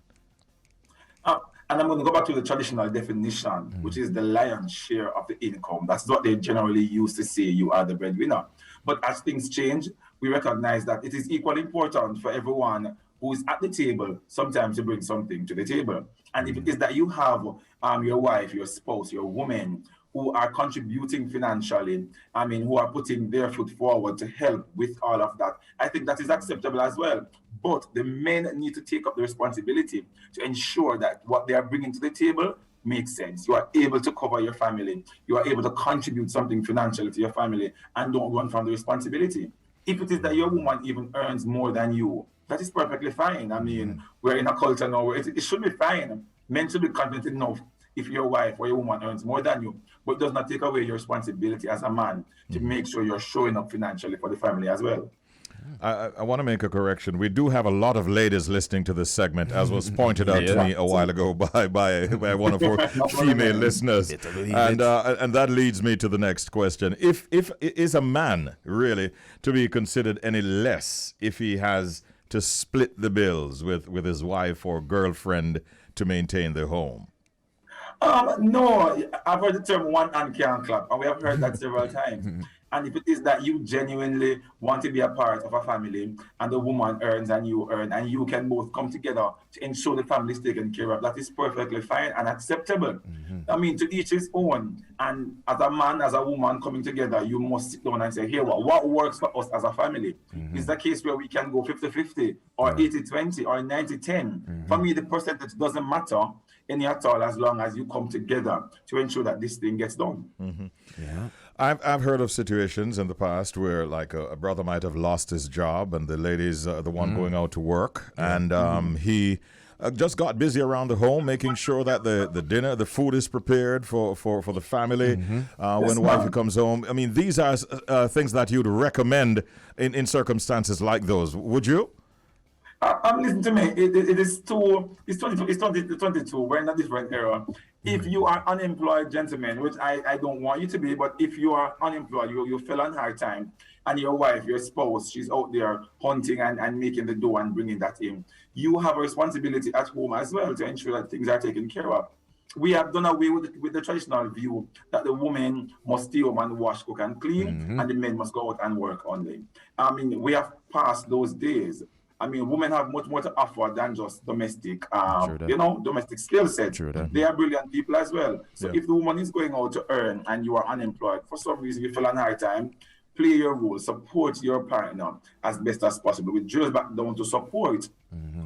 And I'm going to go back to the traditional definition, which is the lion's share of the income. That's what they generally use to say you are the breadwinner. But as things change, we recognize that it is equally important for everyone who is at the table sometimes to bring something to the table. And if it is that you have your wife, your spouse, your woman, who are contributing financially, who are putting their foot forward to help with all of that, I think that is acceptable as well. But the men need to take up the responsibility to ensure that what they are bringing to the table makes sense. You are able to cover your family. You are able to contribute something financially to your family and don't run from the responsibility. If it is that your woman even earns more than you, that is perfectly fine. We're in a culture now where it should be fine. Men should be confident enough if your wife or your woman earns more than you, but it does not take away your responsibility as a man to make sure you're showing up financially for the family as well. I want to make a correction. We do have a lot of ladies listening to this segment, as was pointed out to me a while ago by one of our female listeners. And that leads me to the next question. If is a man really to be considered any less if he has to split the bills with his wife or girlfriend to maintain the home? No, I've heard the term one hand can't clap, and we have heard that several times. And if it is that you genuinely want to be a part of a family and the woman earns and you earn and you can both come together to ensure the family is taken care of, that is perfectly fine and acceptable. To each his own. And as a man, as a woman coming together, you must sit down and say, here, what works for us as a family? Is the case where we can go 50-50 or 80-20 or 90-10? For me, the percentage doesn't matter any at all as long as you come together to ensure that this thing gets done. Yeah. I've heard of situations in the past where like a brother might have lost his job and the lady's the one going out to work, and he just got busy around the home making sure that the food is prepared for the family when wifey comes home. These are things that you'd recommend in circumstances like those. Would you? Listen to me. It is it's 22. We're in a different era. If you are unemployed, gentlemen, which I don't want you to be, but if you are unemployed, you fell on hard time, and your wife, your spouse, she's out there hunting and making the dough and bringing that in, you have a responsibility at home as well to ensure that things are taken care of. We have done away with the traditional view that the woman must stay home and wash, cook, and clean, and the men must go out and work only. We have passed those days. Women have much more to offer than just domestic, domestic skill set. They are brilliant people as well. So if the woman is going out to earn and you are unemployed, for some reason you feel on hard time, play your role, support your partner as best as possible. We drills back down to support.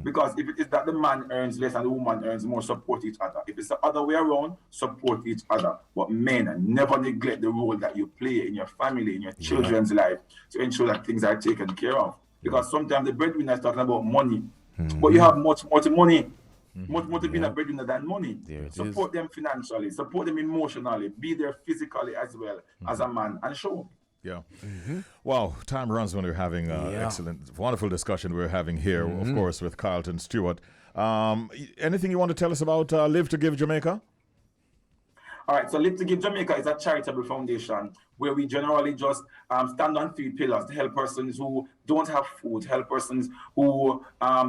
Because if it is that the man earns less and the woman earns more, support each other. If it's the other way around, support each other. But men, never neglect the role that you play in your family, in your children's life, to ensure that things are taken care of. Because sometimes the breadwinner is talking about money, but you have much more to money, much more to being a breadwinner than money. Support them financially, support them emotionally, be there physically as well as a man, and show. Yeah. Wow, time runs when we're having excellent, wonderful discussion we're having here, of course, with Carlton Stewart. Anything you want to tell us about Live to Give Jamaica? All right, so Live to Give Jamaica is a charitable foundation where we generally just stand on 3 pillars to help persons who don't have food, help persons who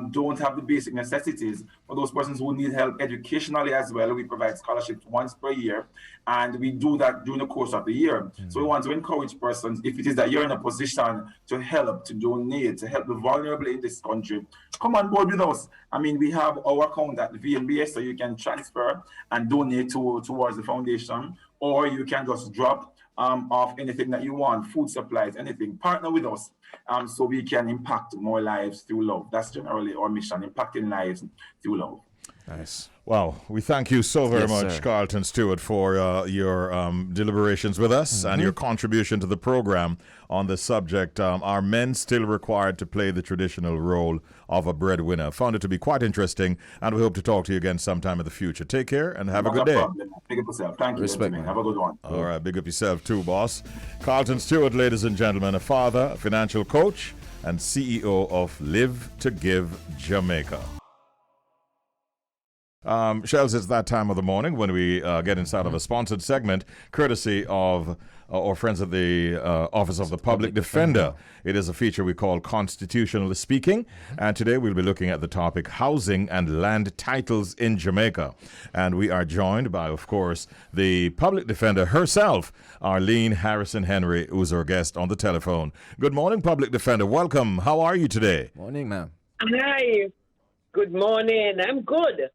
don't have the basic necessities, for those persons who need help educationally as well. We provide scholarships once per year, And we do that during the course of the year. So we want to encourage persons, if it is that you're in a position to help, to donate, to help the vulnerable in this country, come on board with us. I mean, we have our account at VNBS, so you can transfer and donate towards the foundation, or you can just drop off anything that you want, food supplies, anything. Partner with us so we can impact more lives through love. That's generally our mission, impacting lives through love. Nice. Wow. We thank you so very much, sir. Carlton Stewart, for your deliberations with us and your contribution to the program on the subject. Are men still required to play the traditional role of a breadwinner? Found it to be quite interesting, and we hope to talk to you again sometime in the future. Take care and have a good day. Problem. Big up yourself. Thank you. Respect, man. man. Have a good one. All right. Big up yourself too, boss. Carlton Stewart, ladies and gentlemen, a father, a financial coach, and CEO of Live to Give Jamaica. Shellz, it's that time of the morning when we get inside of a sponsored segment, courtesy of our friends at the Office of the Public Defender. It is a feature we call Constitutionally Speaking, and today we'll be looking at the topic housing and land titles in Jamaica. And we are joined by, of course, the Public Defender herself, Arlene Harrison Henry, who's our guest on the telephone. Good morning, Public Defender. Welcome. How are you today? Morning, ma'am. Hi. Good morning. I'm good.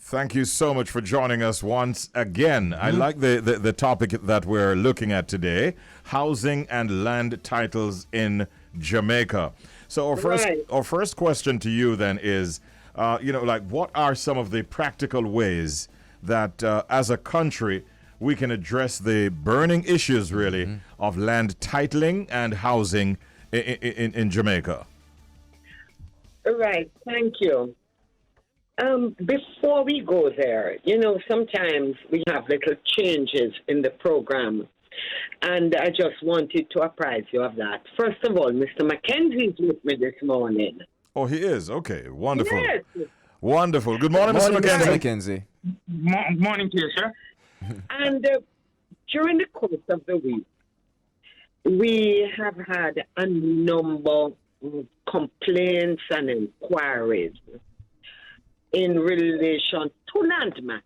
Thank you so much for joining us once again. I like the topic that we're looking at today, housing and land titles in Jamaica. So our first question to you then is, what are some of the practical ways that as a country we can address the burning issues really of land titling and housing in Jamaica? Right. Thank you. Before we go there, sometimes we have little changes in the program, and I just wanted to apprise you of that. First of all, Mr. Mackenzie is with me this morning. Oh, he is? Okay, wonderful. Yes. Wonderful. Good morning, Mr. Mackenzie. Morning to you, sir. And during the course of the week, we have had a number of complaints and inquiries in relation to land matters.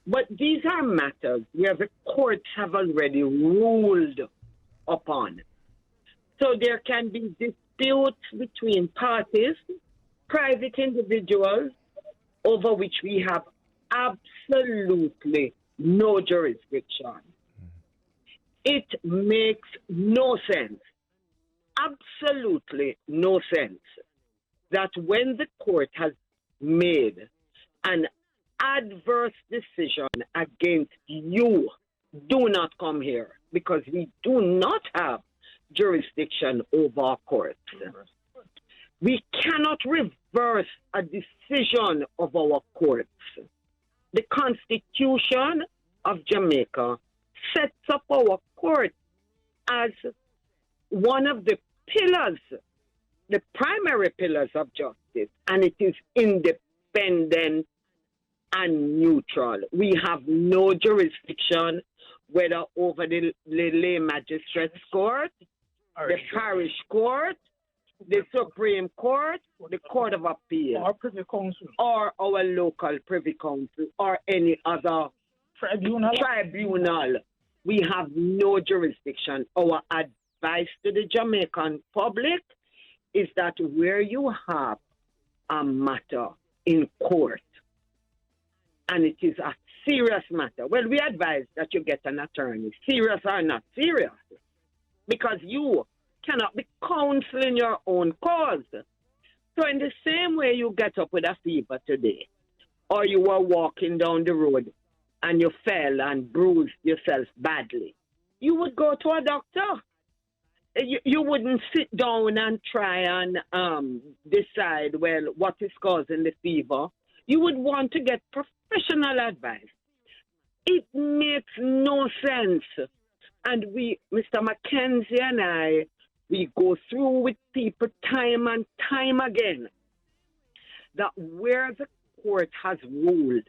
But these are matters where the courts have already ruled upon. So there can be disputes between parties, private individuals, over which we have absolutely no jurisdiction. It makes no sense, absolutely no sense, that when the court has made an adverse decision against you, do not come here, because we do not have jurisdiction over our courts. We cannot reverse a decision of our courts. The Constitution of Jamaica sets up our court as one of the pillars, the primary pillars of justice, and it is independent and neutral. We have no jurisdiction, whether over the lay magistrates court, the parish court, the Supreme Court, the Court of Appeal, Or Privy Council. or our local Privy Council, or any other tribunal. We have no jurisdiction. Our advice to the Jamaican public is that where you have a matter in court, and it is a serious matter, well, we advise that you get an attorney, serious or not serious, because you cannot be counseling your own cause. So in the same way you get up with a fever today, or you were walking down the road and you fell and bruised yourself badly, you would go to a doctor. You wouldn't sit down and try and decide, well, what is causing the fever. You would want to get professional advice. It makes no sense. And we, Mr. Mackenzie and I, we go through with people time and time again that where the court has ruled,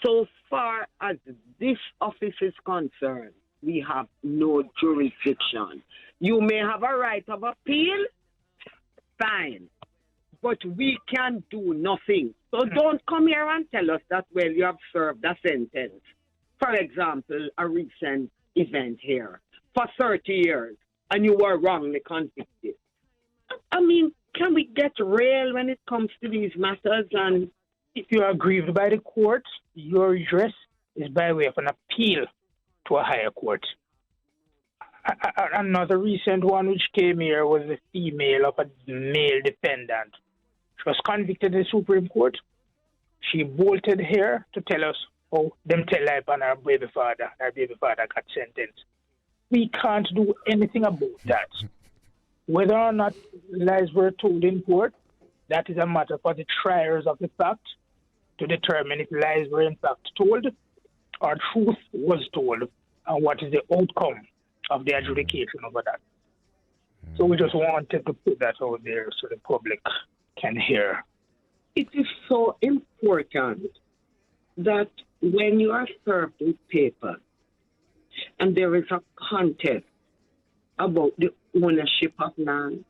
so far as this office is concerned, we have no jurisdiction. You may have a right of appeal, fine, but we can do nothing. So don't come here and tell us that, well, you have served a sentence. For example, a recent event here for 30 years and you were wrongly convicted. I mean, can we get real when it comes to these matters? And if you are aggrieved by the court, your redress is by way of an appeal to a higher court. Another recent one which came here was the female of a male defendant. She was convicted in the Supreme Court. She bolted here to tell us, oh, them tell life on her baby father. Her baby father got sentenced. We can't do anything about that. Whether or not lies were told in court, that is a matter for the triers of the fact to determine if lies were in fact told or truth was told and what is the outcome of the adjudication over that. So we just wanted to put that out there so the public can hear. It is so important that when you are served with paper and there is a contest about the ownership of land,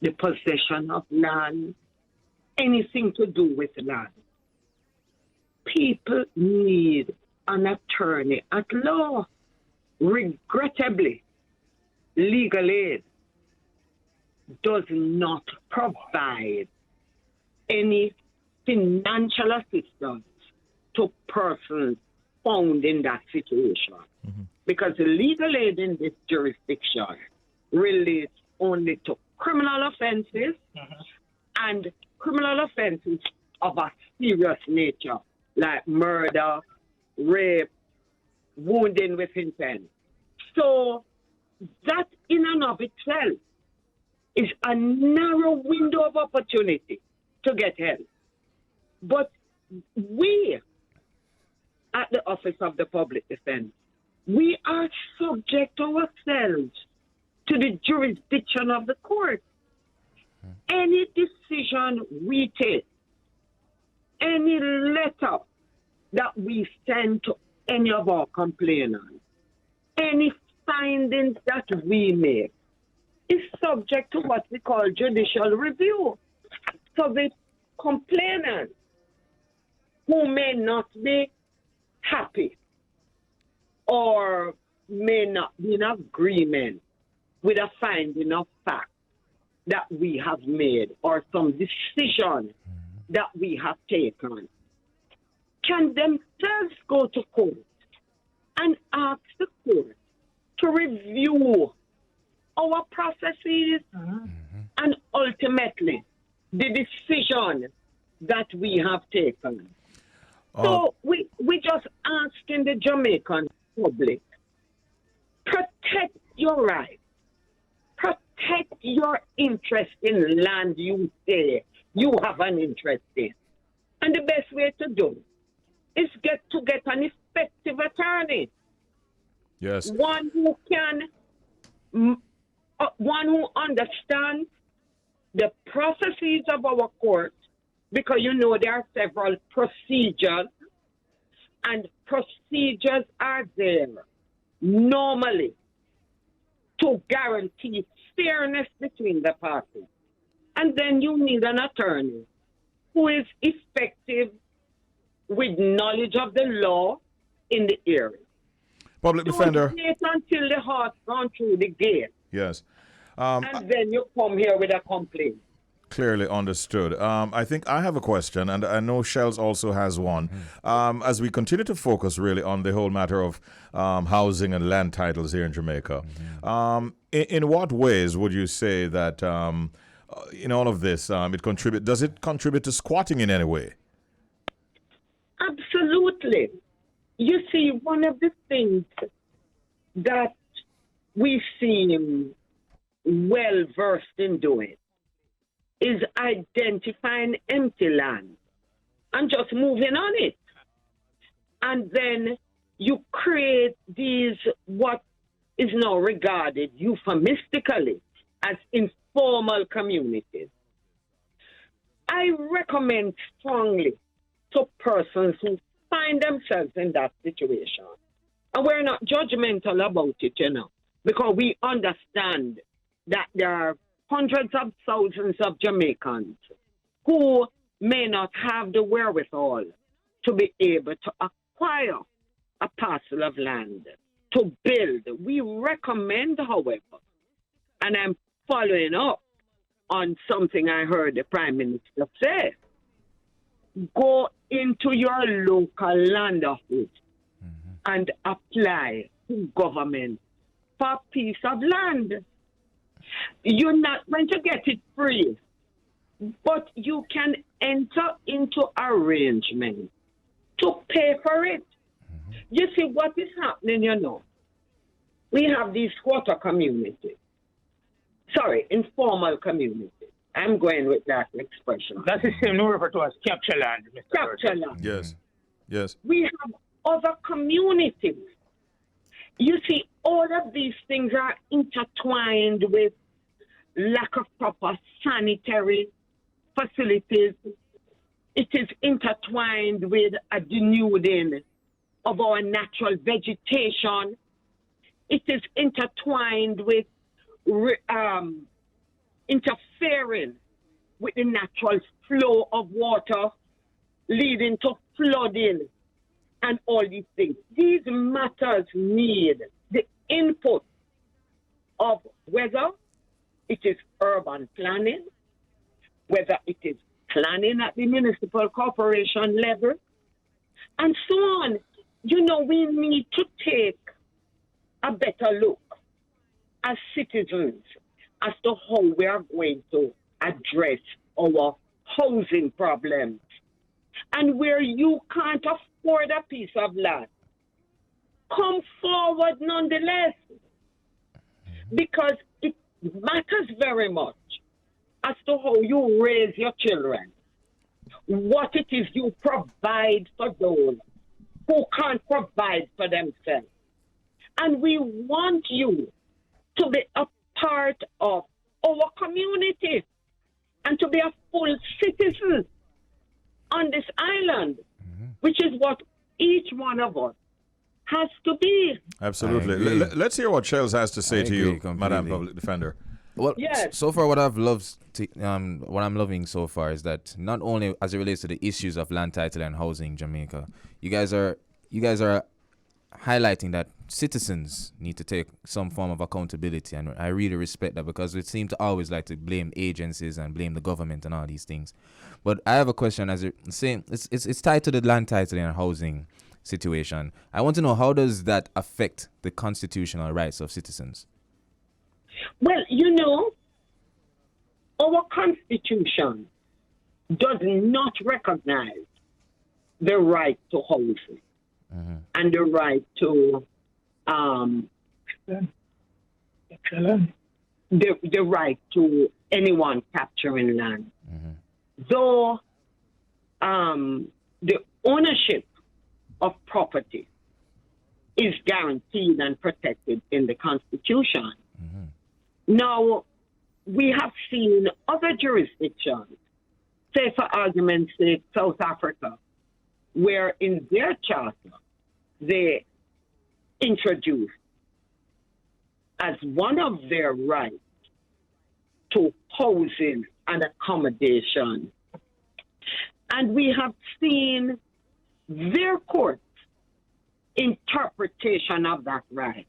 the possession of land, anything to do with land, people need an attorney at law. Regrettably, legal aid does not provide any financial assistance to persons found in that situation. Because the legal aid in this jurisdiction relates only to criminal offenses and criminal offenses of a serious nature, like murder, rape, wounding with intent. So that in and of itself is a narrow window of opportunity to get help. But we, at the Office of the Public Defense, we are subject ourselves to the jurisdiction of the court. Any decision we take, any letter that we send to any of our complainants, any findings that we make is subject to what we call judicial review. So the complainant who may not be happy or may not be in agreement with a finding of fact that we have made or some decision that we have taken, can themselves go to court and ask the court to review our processes and ultimately the decision that we have taken. So we just asking the Jamaican public, protect your rights, protect your interest in land you say you have an interest in. And the best way to do it is get an effective attorney. Yes. One who understands the processes of our court, because you know there are several procedures, and procedures are there normally to guarantee fairness between the parties. And then you need an attorney who is effective with knowledge of the law in the area. Public defender. Don't wait until the horse gone through the gate. Yes. And then you come here with a complaint. Clearly understood. I think I have a question, and I know Shellz also has one. As we continue to focus really on the whole matter of housing and land titles here in Jamaica, in what ways would you say that in all of this, does it contribute to squatting in any way? Absolutely. You see, one of the things that we seem well versed in doing is identifying empty land and just moving on it. And then you create these, what is now regarded euphemistically as informal communities. I recommend strongly to persons who find themselves in that situation. And we're not judgmental about it, because we understand that there are hundreds of thousands of Jamaicans who may not have the wherewithal to be able to acquire a parcel of land to build. We recommend, however, and I'm following up on something I heard the Prime Minister say, go into your local land office and apply to government for a piece of land. You're not going to get it free, but you can enter into arrangement to pay for it. You see what is happening, you know. We have these squatter communities. Sorry, informal communities. I'm going with that expression. That's the same we refer to as capture land, Mr. Capture Burton. land. Yes. Yes. We have other communities. You see, all of these things are intertwined with lack of proper sanitary facilities. It is intertwined with a denuding of our natural vegetation. It is intertwined with interfering with the natural flow of water, leading to flooding and all these things. These matters need the input of whether it is urban planning, whether it is planning at the municipal corporation level, and so on. You know, we need to take a better look as citizens as to how we are going to address our housing problems. And where you can't afford a piece of land, come forward nonetheless, because it matters very much as to how you raise your children, what it is you provide for those who can't provide for themselves. And we want you to be a part of our community and to be a full citizen on this island, which is what each one of us has to be. Absolutely. Let's hear what Shellz has to say to you, Madam Public Defender. Well, yes. So far what I've loved, what I'm loving so far is that not only as it relates to the issues of land title and housing in Jamaica, you guys are highlighting that citizens need to take some form of accountability, and I really respect that, because we seem to always like to blame agencies and blame the government and all these things. But I have a question, as it's tied to the land title and housing situation. I want to know, how does that affect the constitutional rights of citizens? Well, you know, our Constitution does not recognize the right to housing and the right to the right to anyone capturing land. Though the ownership of property is guaranteed and protected in the Constitution. Now, we have seen other jurisdictions, say for argument's sake, South Africa, where in their charter they introduced as one of their rights to housing and accommodation. And we have seen their courts' interpretation of that right.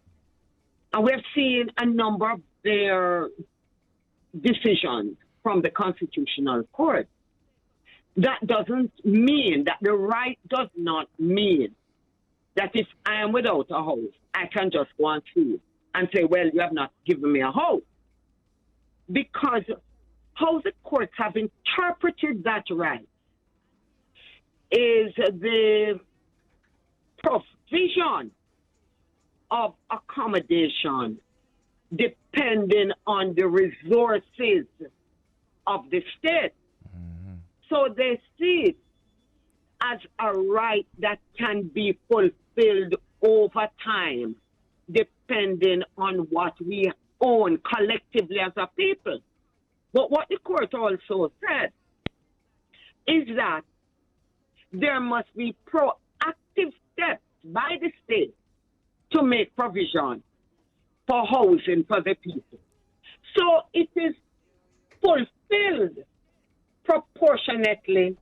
And we have seen a number of their decisions from the Constitutional Court. That doesn't mean that the right does not mean that if I am without a house, I can just go and sue and say, well, you have not given me a house. Because how the courts have interpreted that right is the provision of accommodation depending on the resources of the state. So they see it as a right that can be fulfilled over time, depending on what we own collectively as a people. But what the court also said is that there must be proactive steps by the state to make provision for housing for the people. So it is fulfilled proportionately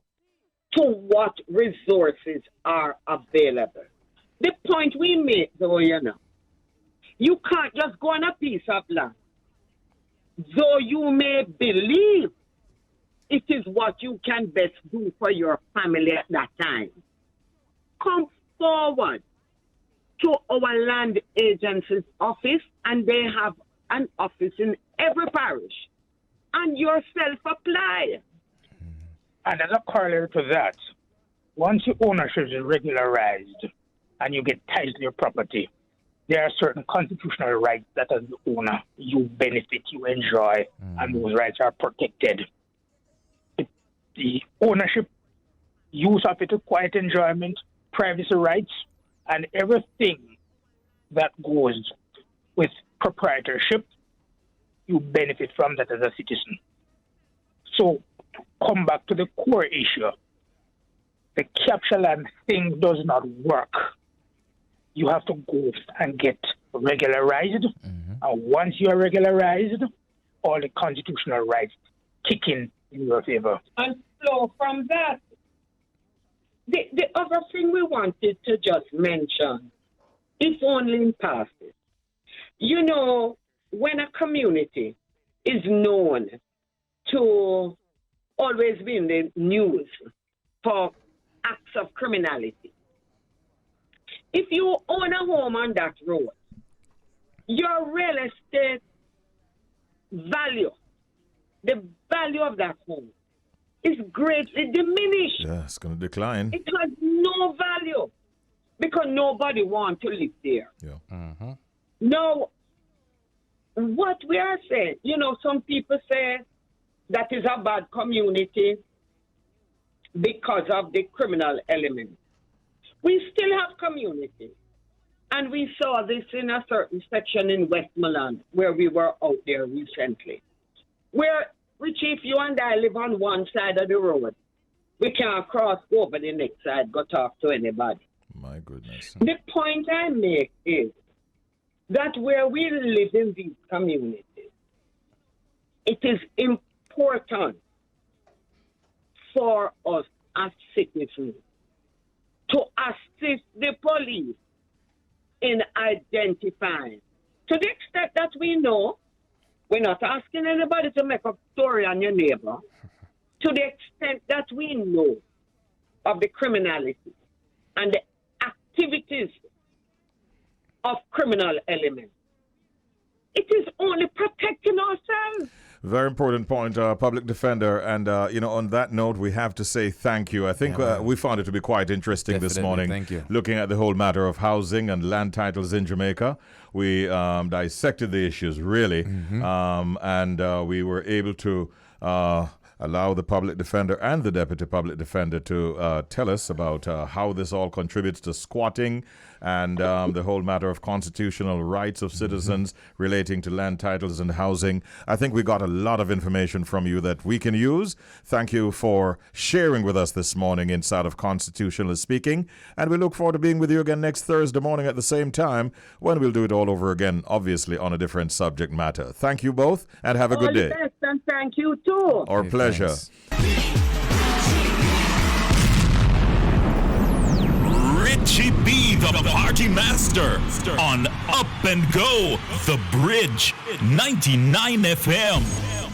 to what resources are available. The point we make, though, you can't just go on a piece of land, though you may believe it is what you can best do for your family at that time. Come forward to our land agency's office, and they have an office in every parish, and yourself apply. And as a corollary to that, once your ownership is regularized and you get title to your property, there are certain constitutional rights that as the owner you benefit, you enjoy, and those rights are protected. The ownership, use of it, quiet enjoyment, privacy rights, and everything that goes with proprietorship, you benefit from that as a citizen. So, to come back to the core issue, the capture land thing does not work. You have to go and get regularized. And once you are regularized, all the constitutional rights kick in your favor. And flow from that. The other thing we wanted to just mention, if only in passing, when a community is known to always be in the news for acts of criminality, if you own a home on that road, your real estate value, the value of that home, is greatly diminished. Yeah, it's going to decline. It has no value because nobody wants to live there. Yeah. Now, what we are saying, some people say that is a bad community because of the criminal element. We still have community. And we saw this in a certain section in Westmoreland where we were out there recently. Where, Richie, if you and I live on one side of the road, we can't cross over the next side, go talk to anybody. My goodness. The point I make is that where we live in these communities, it is important for us as citizens to assist the police in identifying. To the extent that we know, we're not asking anybody to make a story on your neighbor. To the extent that we know of the criminality and the activities of criminal elements, it is only protecting ourselves. Very important point, public defender. And, on that note, we have to say thank you. I think we found it to be quite interesting this morning. Thank you. Looking at the whole matter of housing and land titles in Jamaica. We dissected the issues, really. And we were able to allow the public defender and the deputy public defender to tell us about how this all contributes to squatting and the whole matter of constitutional rights of citizens relating to land titles and housing. I think we got a lot of information from you that we can use. Thank you for sharing with us this morning inside of Constitutionally Speaking. And we look forward to being with you again next Thursday morning at the same time when we'll do it all over again, obviously on a different subject matter. Thank you both and have a good day. All the best, and thank you too. Our pleasure. Richie B, the party master, on Up and Go, The Bridge, 99 FM.